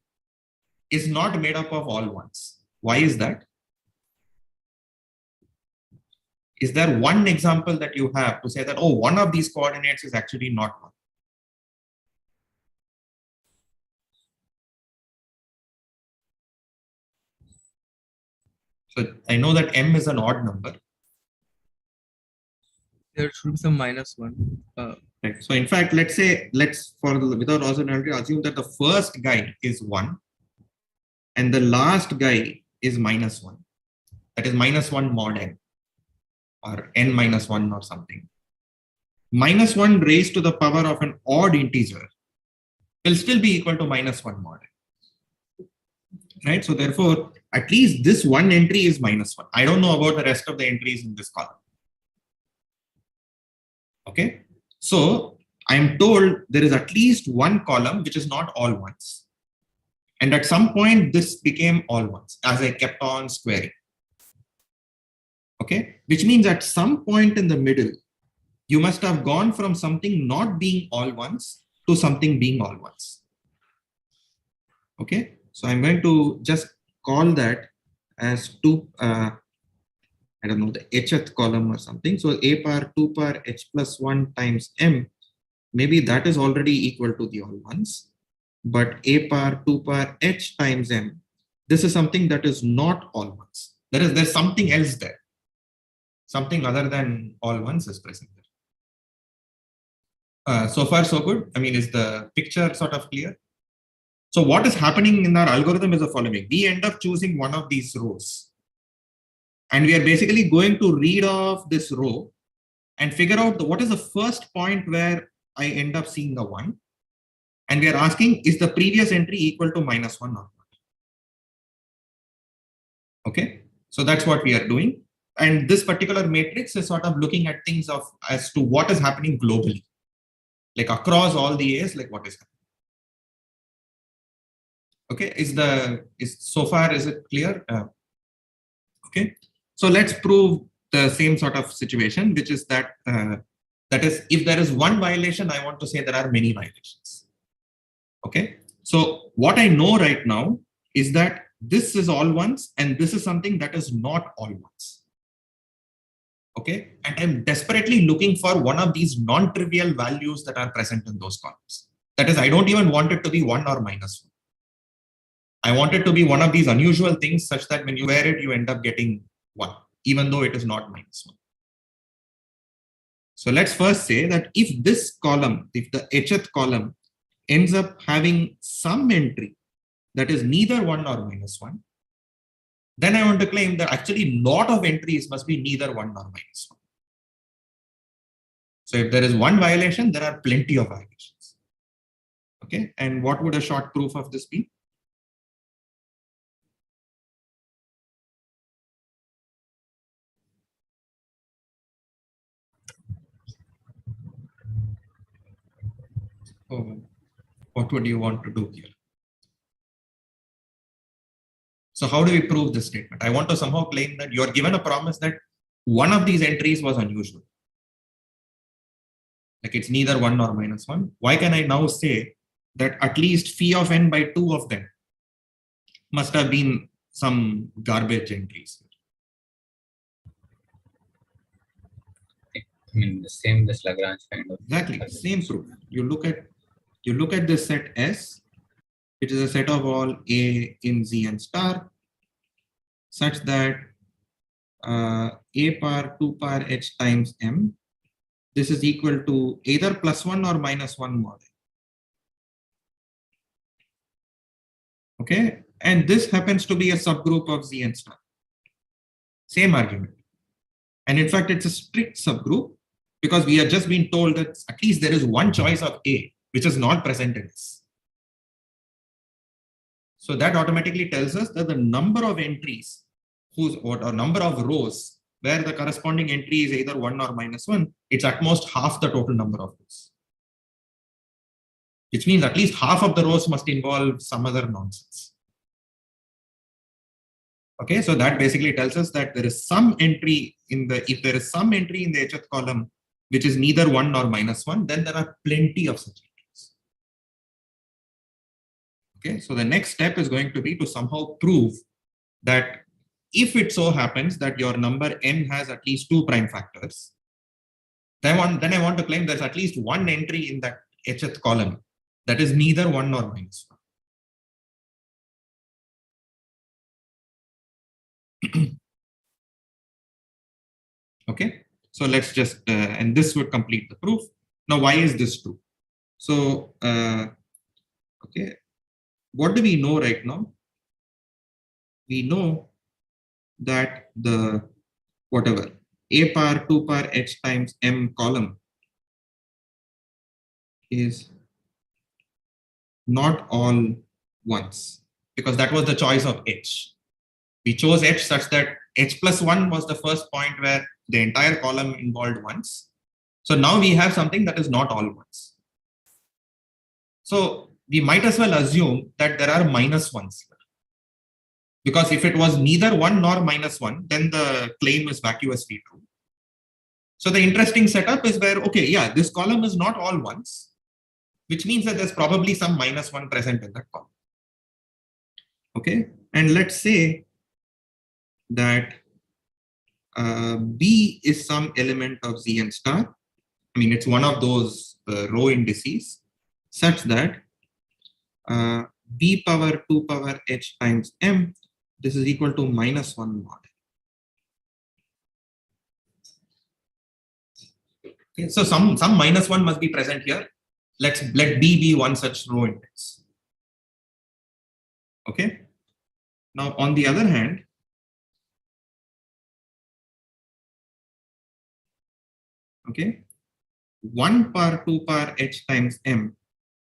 is not made up of all ones. Why is that? Is there one example that you have to say that, oh, one of these coordinates is actually not one? So I know that m is an odd number. There should be some minus 1. Right. So in fact, let's without originality, assume that the first guy is 1 and the last guy is minus 1. That is minus 1 mod n or n minus 1 or something. Minus 1 raised to the power of an odd integer will still be equal to minus 1 mod n. Right. So therefore, at least this one entry is minus 1. I don't know about the rest of the entries in this column. Okay. So I'm told there is at least one column which is not all ones. And at some point, this became all ones as I kept on squaring. Okay, which means at some point in the middle, you must have gone from something not being all ones to something being all ones. Okay, so I'm going to just call that as 2, I don't know, the hth column or something. So a power 2 power h plus 1 times m, maybe that is already equal to the all ones. But a power 2 power h times m, this is something that is not all ones. There's something else there. Something other than all ones is present there. So far, so good. I mean, is the picture sort of clear? So what is happening in our algorithm is the following. We end up choosing one of these rows. And we are basically going to read off this row and figure out what is the first point where I end up seeing a 1. And we are asking, is the previous entry equal to -1 or not? Okay, so that's what we are doing. And this particular matrix is sort of looking at things as to what is happening globally, like across all the A's, like what is happening. Okay, so far is it clear? Okay, so let's prove the same sort of situation, which is that that is, if there is one violation, I want to say there are many violations. Okay, so what I know right now is that this is all ones and this is something that is not all ones. Okay, and I'm desperately looking for one of these non-trivial values that are present in those columns. That is, I don't even want it to be 1 or -1. I want it to be one of these unusual things such that when you wear it, you end up getting 1, even though it is not -1. So let's first say that if this column, if the hth column ends up having some entry that is neither 1 or -1, then I want to claim that actually a lot of entries must be neither 1 nor -1. So if there is one violation, there are plenty of violations. Okay, and what would a short proof of this be? Oh, what would you want to do here? So how do we prove this statement? I want to somehow claim that you are given a promise that one of these entries was unusual. Like it's neither 1 nor -1. Why can I now say that at least phi of n by 2 of them must have been some garbage entries? I mean, the same, this Lagrange kind of. Exactly, same proof. You look at this set S, which is a set of all A in Znstar, such that A power 2 power h times m, this is equal to either +1 or -1 mod. Okay, and this happens to be a subgroup of Znstar. Same argument. And in fact, it's a strict subgroup because we have just been told that at least there is one choice of A, which is not present in S. So that automatically tells us that the number of entries or number of rows where the corresponding entry is either 1 or -1, it's at most half the total number of rows. Which means at least half of the rows must involve some other nonsense. Okay, so that basically tells us that there is some entry if there is some entry in the hth column which is neither 1 nor -1, then there are plenty of such entries. Okay, so the next step is going to be to somehow prove that if it so happens that your number n has at least 2 prime factors, then I want to claim there's at least one entry in that hth column that is neither 1 nor -1. Okay, so let's just, and this would complete the proof. Now, why is this true? So, okay, what do we know right now? We know that the whatever A power 2 power h times m column is not all ones, because that was the choice of h. We chose h such that h plus 1 was the first point where the entire column involved ones, So now we have something that is not all ones. So we might as well assume that there are minus ones here. Because if it was neither 1 nor minus 1, then the claim is vacuously true. So the interesting setup is where, okay, yeah, this column is not all ones, which means that there's probably some minus 1 present in that column. Okay, and let's say that B is some element of Znstar. I mean, it's one of those row indices such that B power 2 power h times m, this is equal to minus 1 mod. Okay, so some minus 1 must be present here. Let B be one such row index. Okay. Now, on the other hand, okay, 1 power 2 power h times m,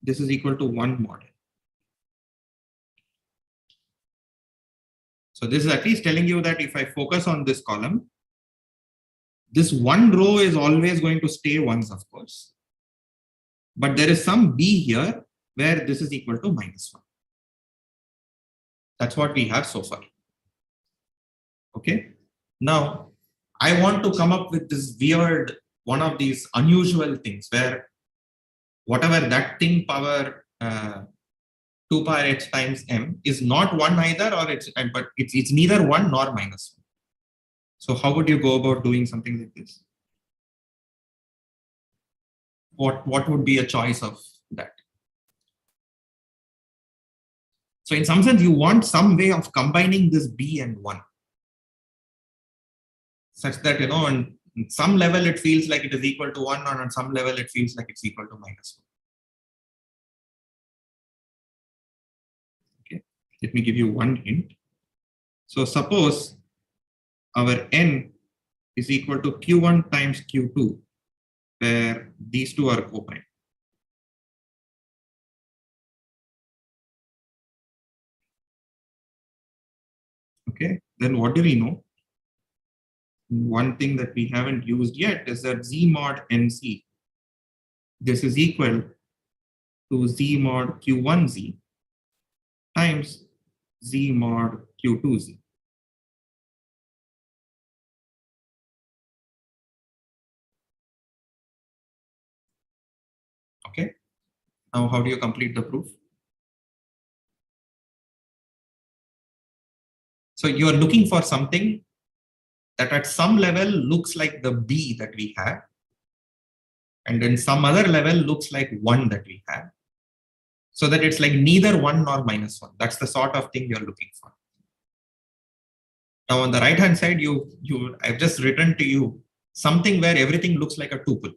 this is equal to 1 mod. So this is at least telling you that if I focus on this column, this one row is always going to stay ones, of course. But there is some B here where this is equal to minus 1. That's what we have so far. Okay. Now, I want to come up with this weird, one of these unusual things where whatever that thing power 2 power h times m is not 1 either, or it's neither 1 nor minus 1. So how would you go about doing something like this? What would be a choice of that? So in some sense, you want some way of combining this B and 1 such that, you know, on some level it feels like it is equal to 1, or on some level it feels like it's equal to minus 1. Okay, let me give you one hint. So suppose our n is equal to q1 times q2, where these two are coprime. Okay, then what do we know? One thing that we haven't used yet is that z mod nc, this is equal to z mod q1z times z mod q2z. Okay, now how do you complete the proof? So you are looking for something that at some level looks like the B that we have, and then some other level looks like 1 that we have, so that it's like neither 1 nor minus 1. That's the sort of thing you're looking for. Now on the right hand side, I've just written to you something where everything looks like a tuple.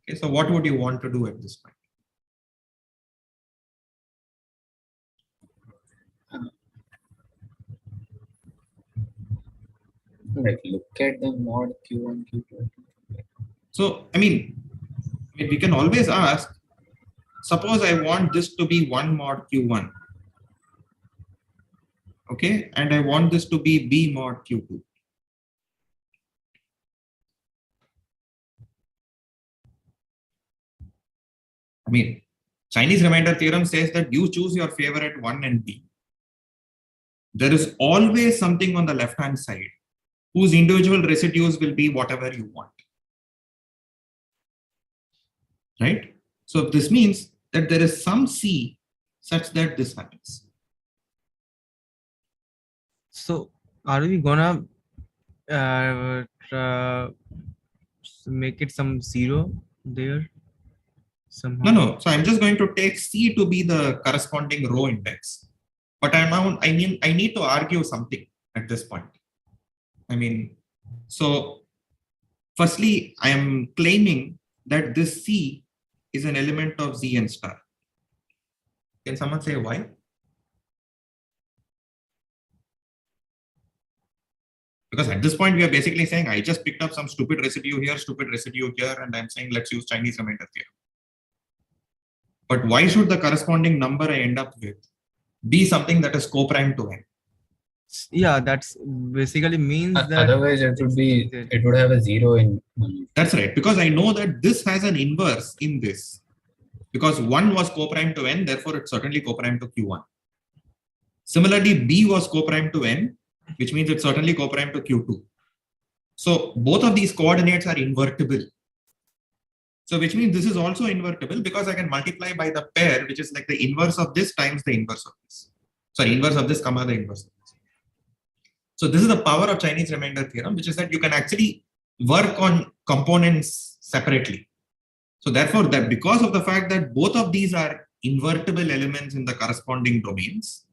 Okay, so what would you want to do at this point? Like look at the mod q1, q2. So I mean, we can always ask, suppose I want this to be 1 mod q1. Okay, and I want this to be B mod q2. I mean, Chinese remainder theorem says that you choose your favorite 1 and B. There is always something on the left hand side whose individual residues will be whatever you want. Right? So this means that there is some C such that this happens. So are we gonna make it some 0 there somehow? No. So I'm just going to take C to be the corresponding row index. But I need to argue something at this point. I mean, so firstly, I am claiming that this C is an element of Znstar. Can someone say why? Because at this point, we are basically saying, I just picked up some stupid residue here, and I'm saying, let's use Chinese remainder theorem. But why should the corresponding number I end up with be something that is coprime to n? Yeah, that's basically means that otherwise it would have a 0 in. That's right, because I know that this has an inverse in this. Because 1 was co-prime to n, therefore it's certainly co-prime to q1. Similarly, b was co-prime to n, which means it's certainly co-prime to q2. So both of these coordinates are invertible. So which means this is also invertible because I can multiply by the pair, which is like the inverse of this times the inverse of this. Sorry, inverse of this comma the inverse of this. So this is the power of Chinese remainder theorem, which is that you can actually work on components separately. So therefore, that because of the fact that both of these are invertible elements in the corresponding domains,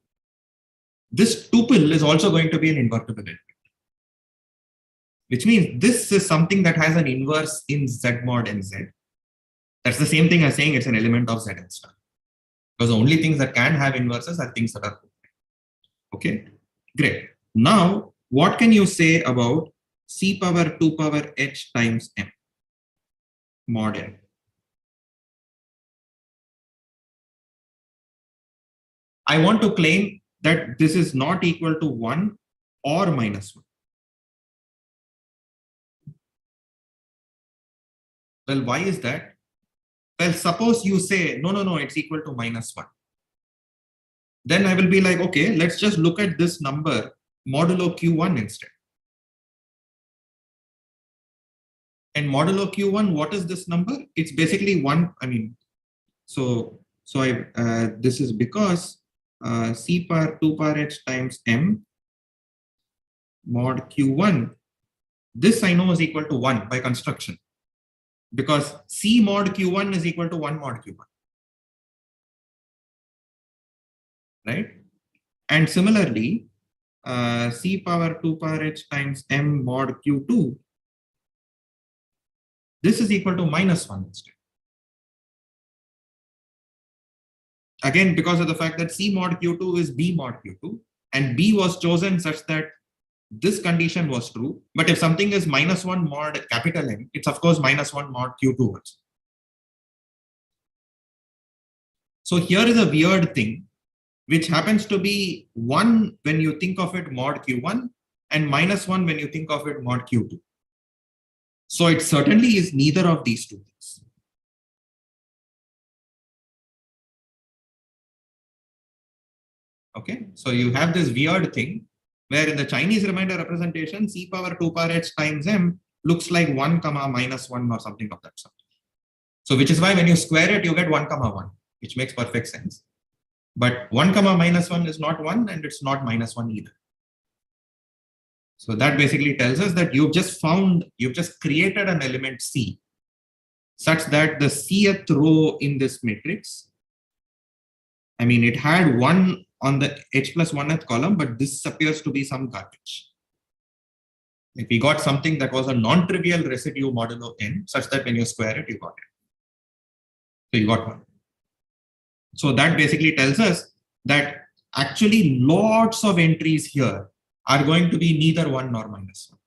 this tuple is also going to be an invertible element. Which means this is something that has an inverse in Z mod nz. That's the same thing as saying it's an element of Znstar. Because the only things that can have inverses are things that are okay. Great. Now, what can you say about c power 2 power h times m mod n? I want to claim that this is not equal to 1 or minus 1. Well, why is that? Well, suppose you say, no, it's equal to minus 1. Then I will be like, okay, let's just look at this number modulo q1 instead. And modulo q1, what is this number? It's basically 1. I mean, this is because c power 2 power h times m mod q1. This I know is equal to 1 by construction. Because c mod q1 is equal to 1 mod q1. Right? And similarly, c power 2 power h times m mod q2, this is equal to minus 1 instead. Again, because of the fact that c mod q2 is b mod q2, and b was chosen such that this condition was true, but if something is minus 1 mod capital M, it's of course minus 1 mod q2 also. So here is a weird thing, which happens to be 1 when you think of it mod q1 and minus 1 when you think of it mod q2. So it certainly is neither of these two things. Okay, so you have this weird thing where in the Chinese remainder representation, c power 2 power h times m looks like 1 comma minus 1 or something of that sort. So which is why when you square it, you get 1 comma 1, which makes perfect sense. But 1 comma minus 1 is not 1 and it's not minus 1 either. So that basically tells us that you've just created an element C such that the cth row in this matrix, I mean, it had 1 on the h plus 1th column, but this appears to be some garbage. If we got something that was a non-trivial residue modulo n, such that when you square it, you got it. So you got 1. So that basically tells us that actually lots of entries here are going to be neither 1 nor minus 1.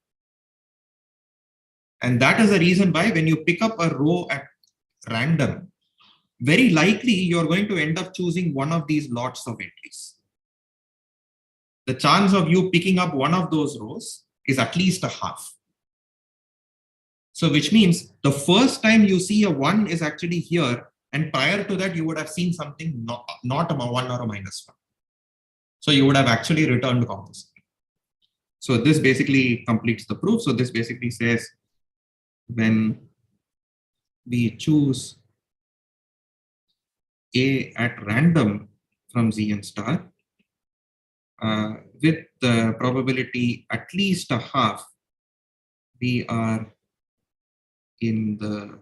And that is the reason why when you pick up a row at random, very likely you're going to end up choosing one of these lots of entries. The chance of you picking up one of those rows is at least a half. So which means the first time you see a 1 is actually here, and prior to that you would have seen something not a 1 or a minus 1. So you would have actually returned composite. So this basically completes the proof. So this basically says when we choose A at random from Znstar with the probability at least a half, we are in the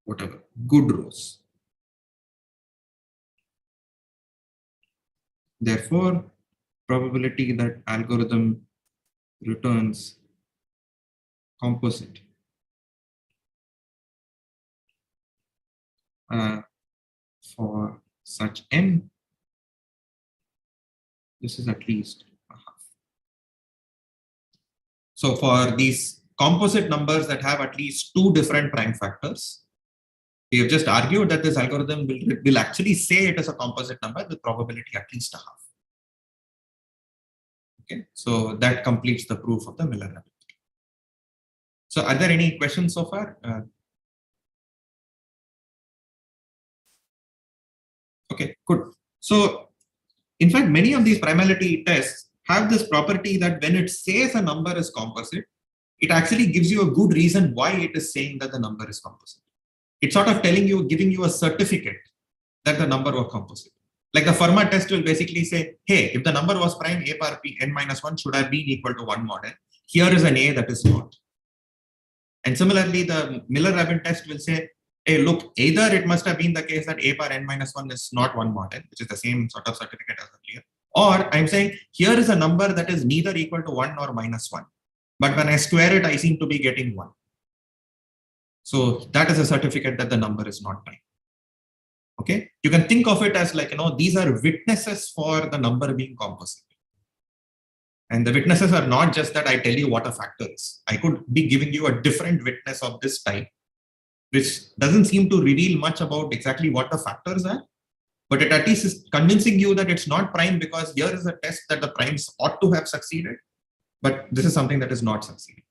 whatever good rows. Therefore, probability that algorithm returns composite for such n, this is at least a half. So for these composite numbers that have at least 2 different prime factors, we have just argued that this algorithm will actually say it is a composite number with probability at least a half. Okay, so that completes the proof of the Miller-Rabin. So are there any questions so far? Okay, good. So in fact, many of these primality tests have this property that when it says a number is composite, it actually gives you a good reason why it is saying that the number is composite. It's sort of telling you, giving you a certificate that the number was composite. Like the Fermat test will basically say, hey, if the number was prime, a power p n minus 1 should have been equal to 1 mod n. Here is an a that is not. And similarly, the Miller-Rabin test will say, hey, look, either it must have been the case that a power n minus 1 is not 1 mod n, which is the same sort of certificate as earlier. Or I'm saying, here is a number that is neither equal to 1 nor minus 1. But when I square it, I seem to be getting 1. So that is a certificate that the number is not prime. Okay, you can think of it as like, these are witnesses for the number being composite. And the witnesses are not just that I tell you what a factor is. I could be giving you a different witness of this type, which doesn't seem to reveal much about exactly what the factors are, but it at least is convincing you that it's not prime because here is a test that the primes ought to have succeeded, but this is something that is not succeeding.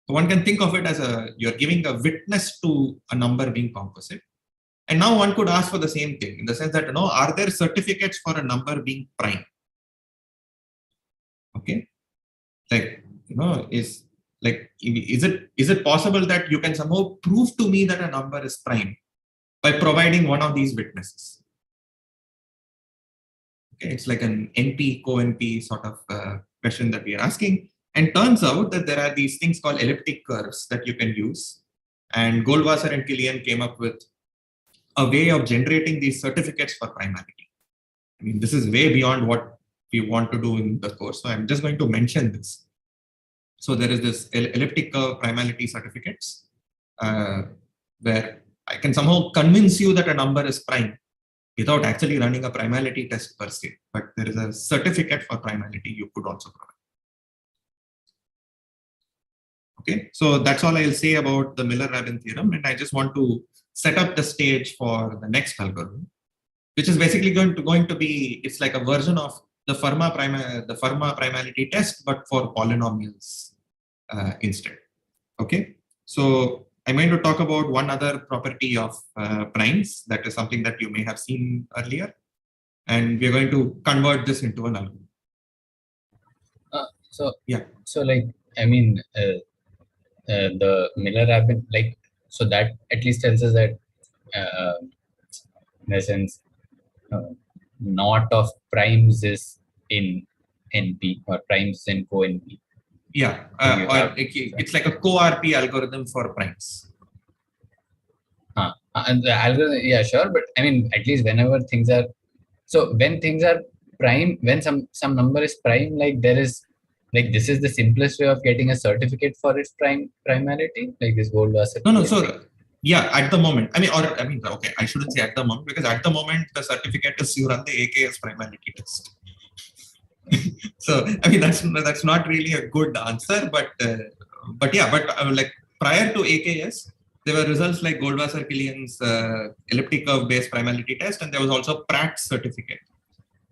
So one can think of it as you're giving a witness to a number being composite. And now one could ask for the same thing in the sense that, are there certificates for a number being prime? Okay, like, is it possible that you can somehow prove to me that a number is prime by providing one of these witnesses? Okay, it's like an NP, co-NP sort of question that we are asking. And turns out that there are these things called elliptic curves that you can use. And Goldwasser and Killian came up with a way of generating these certificates for primality. I mean, this is way beyond what we want to do in the course. So I'm just going to mention this. So there is this elliptic curve primality certificates where I can somehow convince you that a number is prime without actually running a primality test per se. But there is a certificate for primality you could also provide. Okay, so that's all I'll say about the Miller-Rabin theorem. And I just want to set up the stage for the next algorithm, which is basically going to be, it's like a version of the Fermat primality test, but for polynomials instead. Okay, so I'm going to talk about one other property of primes that is something that you may have seen earlier, and we're going to convert this into an algorithm. So like, I mean, the Miller-Rabin, like, so that at least tells us that in a sense, not of primes is in NP or primes in co-NP. Yeah, or it's like a co-RP algorithm for primes. And the algorithm, yeah, sure, but I mean, at least whenever things are, so when things are prime, when some number is prime, like there is, like this is the simplest way of getting a certificate for its primality, like this Goldwasser. No, so yeah, at the moment, okay, I shouldn't say at the moment, because at the moment the certificate is you run the AKS primality test. So I mean that's not really a good answer, but like prior to AKS, there were results like Goldwasser Killian's elliptic curve based primality test, and there was also Pratt's certificate.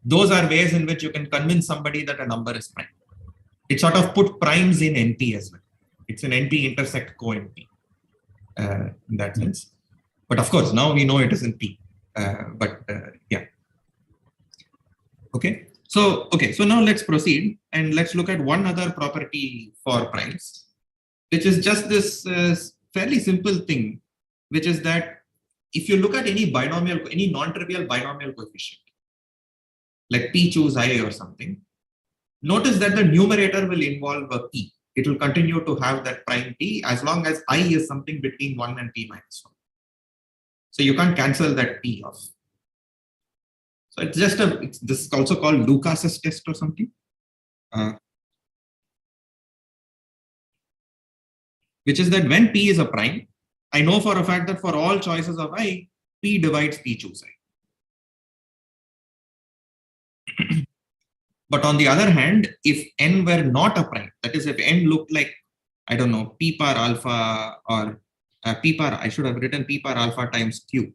Those are ways in which you can convince somebody that a number is prime. It sort of put primes in NP as well. It's an NP intersect co-NP in that sense. But of course, now we know it is in P. Yeah. Okay. So now let's proceed and let's look at one other property for primes, which is just this fairly simple thing, which is that if you look at any binomial, any non-trivial binomial coefficient, like P choose I or something, notice that the numerator will involve a P. It will continue to have that prime P as long as I is something between 1 and P minus 1. So you can't cancel that P off. So it's just this is also called Lucas's test or something, which is that when P is a prime, I know for a fact that for all choices of I, P divides P choose I. But on the other hand, if n were not a prime, that is, if n looked like, I don't know, P power alpha or P power, I should have written P power alpha times Q.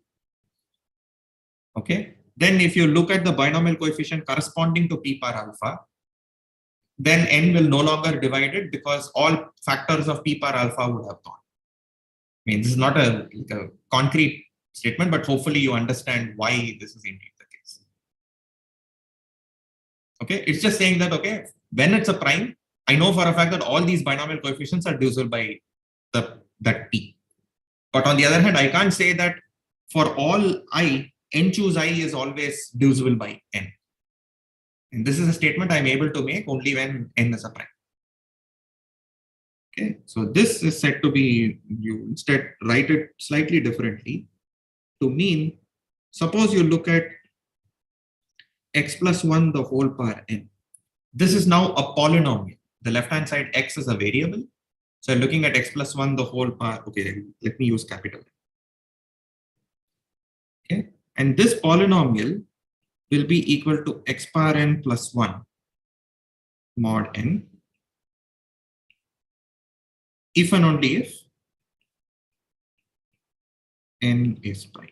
Okay. then if you look at the binomial coefficient corresponding to p power alpha, then n will no longer divide it because all factors of p power alpha would have gone. I mean, this is not a concrete statement, but hopefully you understand why this is indeed the case. Okay, it's just saying that, okay, when it's a prime, I know for a fact that all these binomial coefficients are divisible by that p. But on the other hand, I can't say that for all I, n choose I is always divisible by n. And this is a statement I'm able to make only when n is a prime. Okay, so this is said to be, you instead write it slightly differently to mean, suppose you look at x plus 1 the whole power n. This is now a polynomial. The left-hand side x is a variable. So looking at x plus 1 the whole power, okay, let me use capital. Okay, and this polynomial will be equal to x power n plus 1 mod n if and only if n is prime.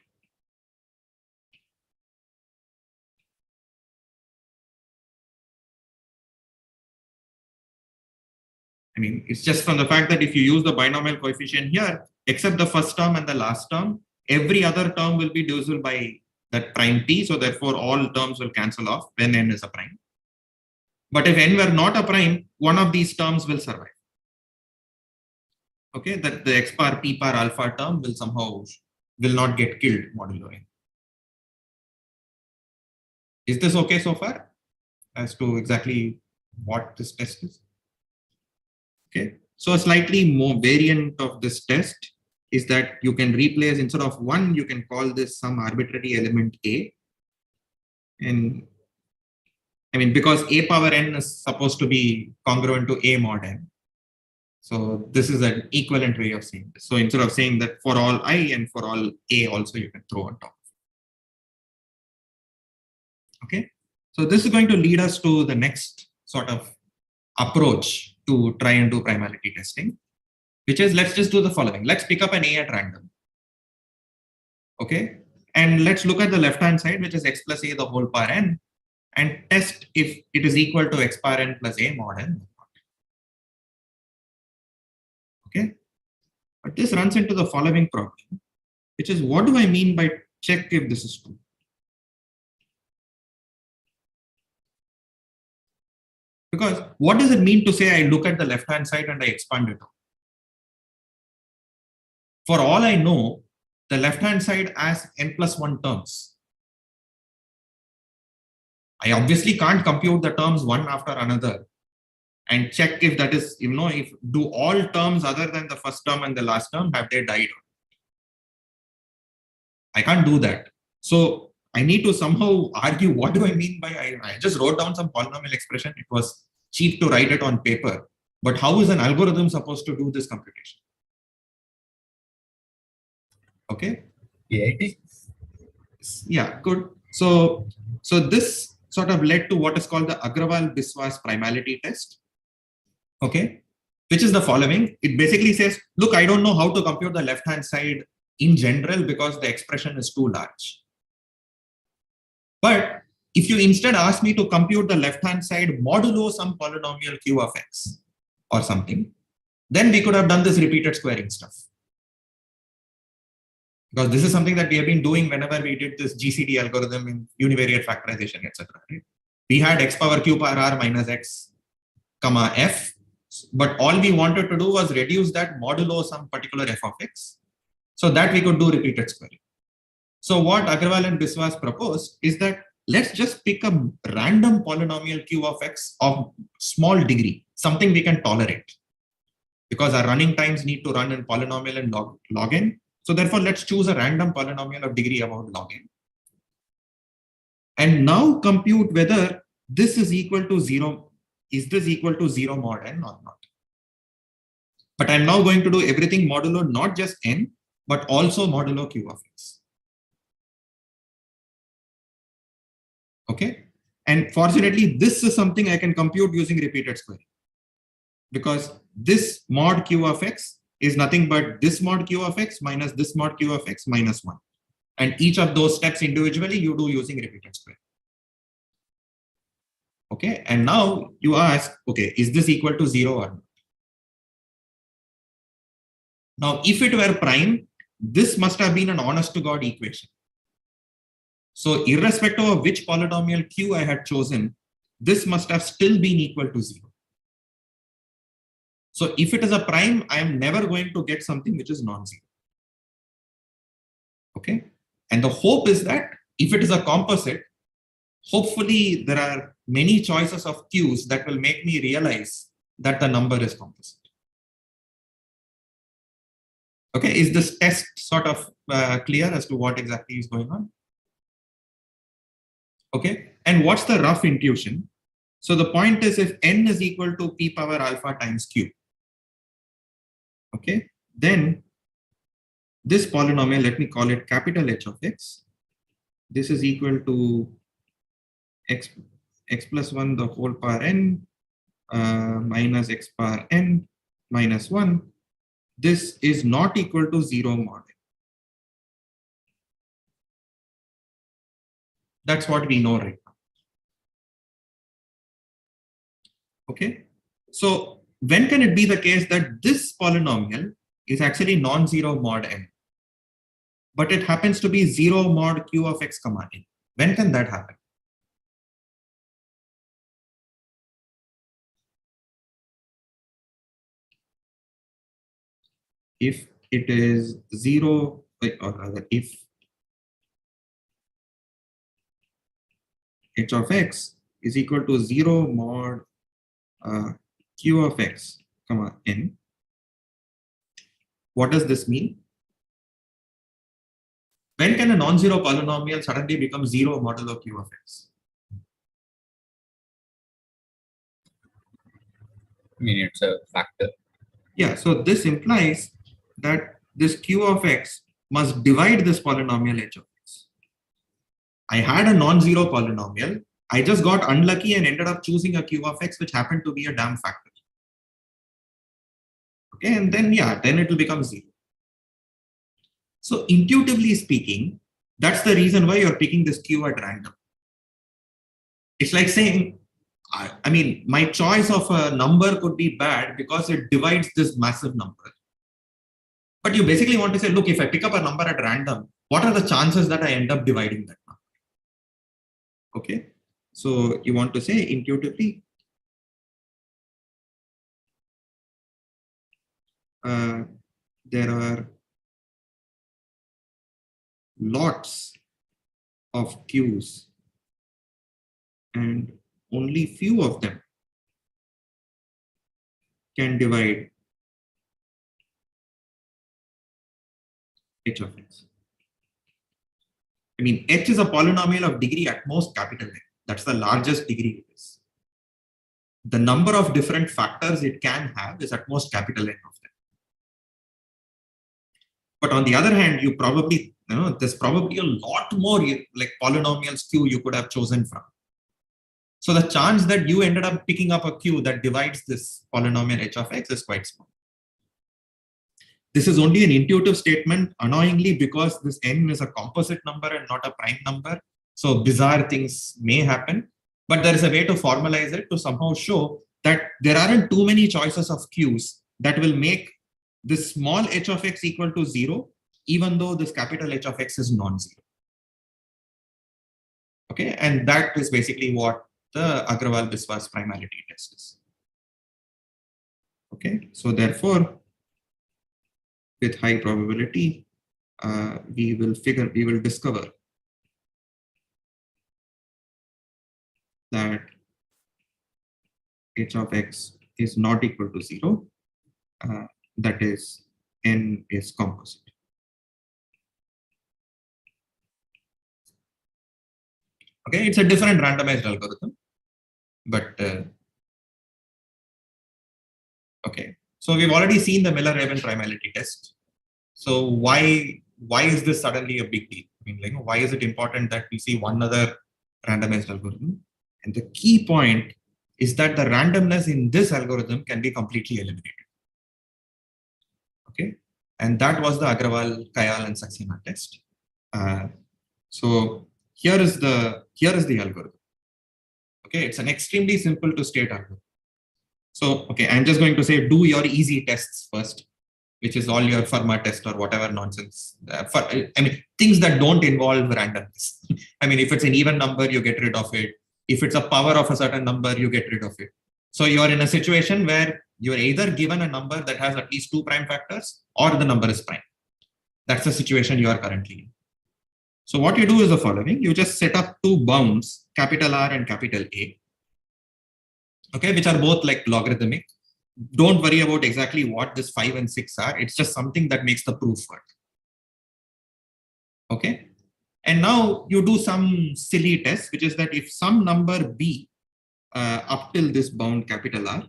I mean, it's just from the fact that if you use the binomial coefficient here, except the first term and the last term, every other term will be divisible by that prime t. So therefore, all terms will cancel off when n is a prime. But if n were not a prime, one of these terms will survive. Okay, that the x power p power alpha term will somehow will not get killed modulo n. Is this okay so far as to exactly what this test is? Okay, so a slightly more variant of this test is that you can replace, instead of 1, you can call this some arbitrary element a. And I mean, because a power n is supposed to be congruent to a mod n. So this is an equivalent way of saying this. So instead of saying that for all I and for all a also you can throw on top. Okay, so this is going to lead us to the next sort of approach to try and do primality testing, which is, let's just do the following. Let's pick up an a at random. Okay, and let's look at the left hand side, which is x plus a the whole power n, and test if it is equal to x power n plus a mod n. Okay, but this runs into the following problem, which is, what do I mean by check if this is true? Because what does it mean to say I look at the left hand side and I expand it out? For all I know, the left hand side has n plus 1 terms. I obviously can't compute the terms one after another and check if that is, if do all terms other than the first term and the last term, have they died? I can't do that. So I need to somehow argue, what do I mean by, I just wrote down some polynomial expression. It was cheap to write it on paper, but how is an algorithm supposed to do this computation? Okay. Yeah, good. So this sort of led to what is called the Agrawal-Biswas primality test. Okay, which is the following. It basically says, look, I don't know how to compute the left-hand side in general because the expression is too large. But if you instead ask me to compute the left-hand side modulo some polynomial q of x or something, then we could have done this repeated squaring stuff. Because this is something that we have been doing whenever we did this GCD algorithm in univariate factorization, etc. Right? We had x power q power r minus x, comma f, but all we wanted to do was reduce that modulo some particular f of x, so that we could do repeated squaring. So what Agrawal and Biswas proposed is that let's just pick a random polynomial q of x of small degree, something we can tolerate, because our running times need to run in polynomial and log n. So therefore, let's choose a random polynomial of degree about log n. And now compute whether this is equal to 0. Is this equal to 0 mod n or not? But I'm now going to do everything modulo not just n, but also modulo q of x. Okay. And fortunately, this is something I can compute using repeated squaring, because this mod q of x is nothing but this mod q of x minus this mod q of x minus 1. And each of those steps individually you do using repeated square. Okay, and now you ask, okay, is this equal to 0 or not? Now, if it were prime, this must have been an honest to God equation. So irrespective of which polynomial q I had chosen, this must have still been equal to 0. So if it is a prime, I am never going to get something which is non-zero. Okay, and the hope is that if it is a composite, hopefully there are many choices of q's that will make me realize that the number is composite. Okay, is this test sort of clear as to what exactly is going on? Okay, and what's the rough intuition? So the point is, if n is equal to p power alpha times q, okay, then this polynomial, let me call it capital H of x, this is equal to x plus 1 the whole power n minus x power n minus 1. This is not equal to 0 mod n. That's what we know right now. Okay, so when can it be the case that this polynomial is actually non-zero mod n, but it happens to be 0 mod q of x comma n? When can that happen? If it is 0, or rather if h of x is equal to 0 mod q of x comma n, what does this mean? When can a non-zero polynomial suddenly become 0 modulo q of x? I mean, it's a factor. Yeah, so this implies that this q of x must divide this polynomial h of x. I had a non-zero polynomial. I just got unlucky and ended up choosing a q of x which happened to be a damn factor. Okay, and then yeah, then it will become 0. So intuitively speaking, that's the reason why you're picking this q at random. It's like saying, I mean, my choice of a number could be bad because it divides this massive number. But you basically want to say, look, if I pick up a number at random, what are the chances that I end up dividing that number? Okay, so you want to say intuitively, there are lots of q's and only few of them can divide h of x. I mean, h is a polynomial of degree at most capital N. That's the largest degree it is. The number of different factors it can have is at most capital N of them. But on the other hand, you probably, there's probably a lot more like polynomials q you could have chosen from. So the chance that you ended up picking up a q that divides this polynomial h of x is quite small. This is only an intuitive statement, annoyingly, because this n is a composite number and not a prime number. So bizarre things may happen, but there is a way to formalize it to somehow show that there aren't too many choices of q's that will make this small h of x equal to 0, even though this capital H of x is non-zero. Okay, and that is basically what the Agrawal-Biswas primality test is. Okay, so therefore, with high probability, we will discover that h of x is not equal to 0. That is, n is composite. Okay, it's a different randomized algorithm, but okay. So we've already seen the Miller-Rabin primality test. So why is this suddenly a big deal? I mean, like, why is it important that we see one other randomized algorithm? And the key point is that the randomness in this algorithm can be completely eliminated. Okay, and that was the Agrawal, Kayal, and Saxena test. So here is the algorithm. Okay, it's an extremely simple to state algorithm. So okay, I'm just going to say do your easy tests first, which is all your Fermat test or whatever nonsense. Things that don't involve randomness. If it's an even number, you get rid of it. If it's a power of a certain number, you get rid of it. So you're in a situation where you're either given a number that has at least 2 prime factors or the number is prime. That's the situation you are currently in. So what you do is the following. You just set up 2 bounds, capital R and capital A, okay, which are both like logarithmic. Don't worry about exactly what this 5 and 6 are. It's just something that makes the proof work. Okay. And now you do some silly test, which is that if some number B up till this bound capital R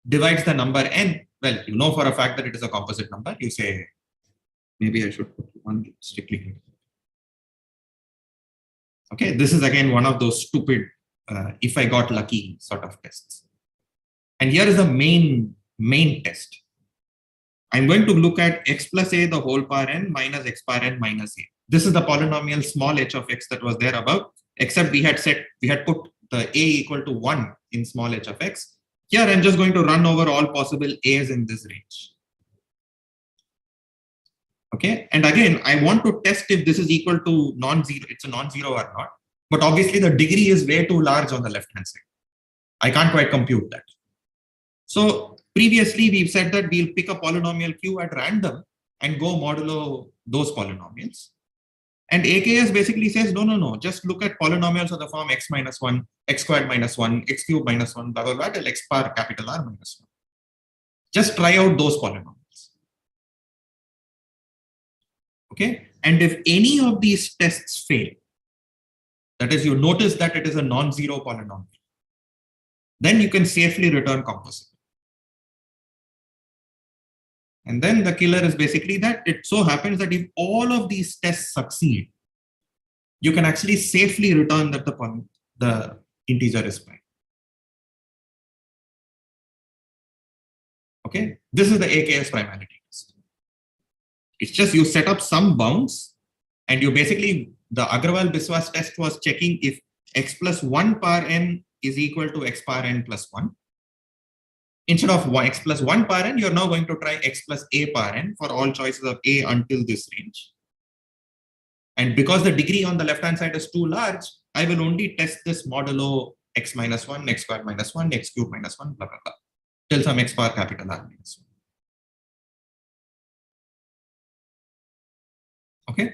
divides the number N, well, you know for a fact that it is a composite number. You say, maybe I should put one strictly here. Okay. This is again one of those stupid, if I got lucky sort of tests. And here is the main test. I'm going to look at x plus a the whole power n minus x power n minus a. This is the polynomial small h of x that was there above, except we had put the a equal to 1 in small h of x. Here I'm just going to run over all possible a's in this range. Okay, and again I want to test if this is equal to non-zero, it's a non-zero or not. But obviously the degree is way too large on the left hand side. I can't quite compute that. So previously we've said that we'll pick a polynomial q at random and go modulo those polynomials. And AKS basically says, no, just look at polynomials of the form x minus 1, x squared minus 1, x cubed minus 1, blah, blah, blah, till x power capital R minus 1. Just try out those polynomials. Okay. And if any of these tests fail, that is, you notice that it is a non-zero polynomial, then you can safely return composite. And then the killer is basically that it so happens that if all of these tests succeed, you can actually safely return that the integer is prime. Okay, this is the AKS primality test. It's just you set up some bounds and you basically, the Agrawal-Biswas test was checking if x plus 1 power n is equal to x power n plus 1. Instead of x plus 1 power n, you're now going to try x plus a power n for all choices of a until this range. And because the degree on the left-hand side is too large, I will only test this modulo x minus 1, x squared minus 1, x cubed minus 1, blah, blah, blah, till some x power capital R minus 1. Okay.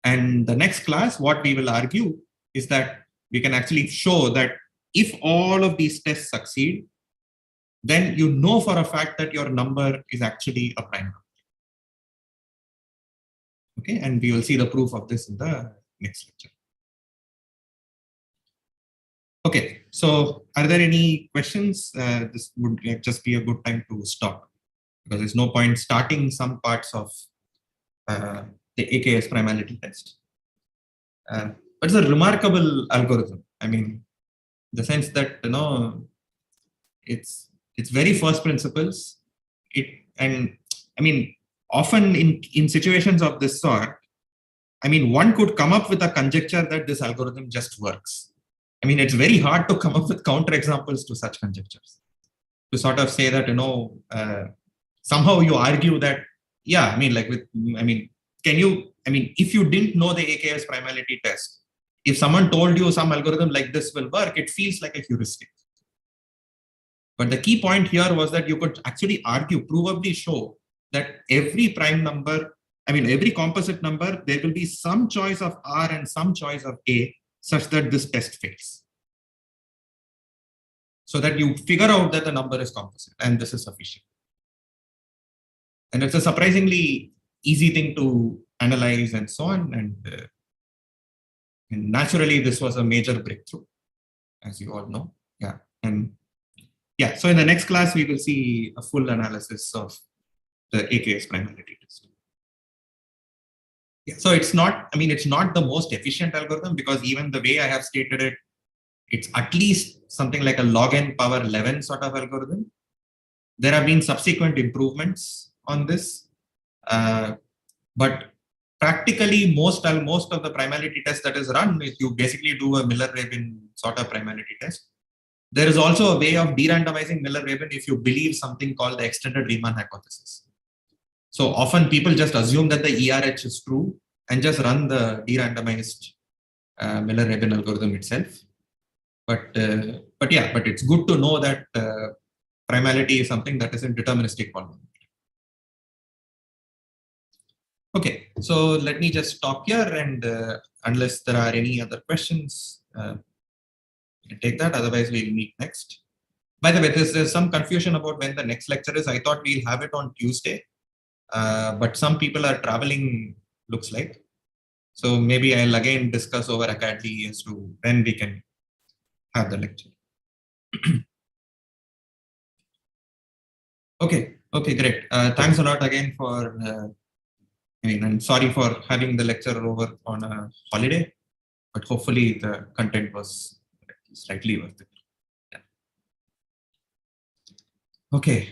And the next class, what we will argue is that we can actually show that if all of these tests succeed, then you know for a fact that your number is actually a prime number. Okay, and we will see the proof of this in the next lecture. Okay, so are there any questions? This would just be a good time to stop, because there's no point starting some parts of the AKS primality test. But it's a remarkable algorithm. In the sense that, it's very first principles. Often in situations of this sort, one could come up with a conjecture that this algorithm just works. It's very hard to come up with counterexamples to such conjectures. To sort of say that, somehow you argue that, yeah, if you didn't know the AKS primality test, if someone told you some algorithm like this will work, it feels like a heuristic. But the key point here was that you could actually argue, provably show that every prime number, every composite number, there will be some choice of R and some choice of A such that this test fails. So that you figure out that the number is composite and this is sufficient. And it's a surprisingly easy thing to analyze and so on. And naturally, this was a major breakthrough, as you all know. Yeah. And yeah, so in the next class, we will see a full analysis of the AKS primality test. Yeah, so it's not, it's not the most efficient algorithm, because even the way I have stated it, it's at least something like a log n power 11 sort of algorithm. There have been subsequent improvements on this, but practically most of the primality test that is run is you basically do a Miller-Rabin sort of primality test. There is also a way of de-randomizing Miller-Rabin if you believe something called the extended Riemann hypothesis. So often people just assume that the ERH is true and just run the de-randomized Miller-Rabin algorithm itself. But it's good to know that primality is something that is in deterministic polynomial. Okay, so let me just stop here, and unless there are any other questions, we can take that. Otherwise, we'll meet next. By the way, there's some confusion about when the next lecture is. I thought we'll have it on Tuesday, but some people are traveling, looks like. So maybe I'll again discuss over Academy as to when we can have the lecture. Okay, great. Thanks a lot again for, I'm sorry for having the lecture over on a holiday, but hopefully the content was slightly worth it. Yeah. Okay.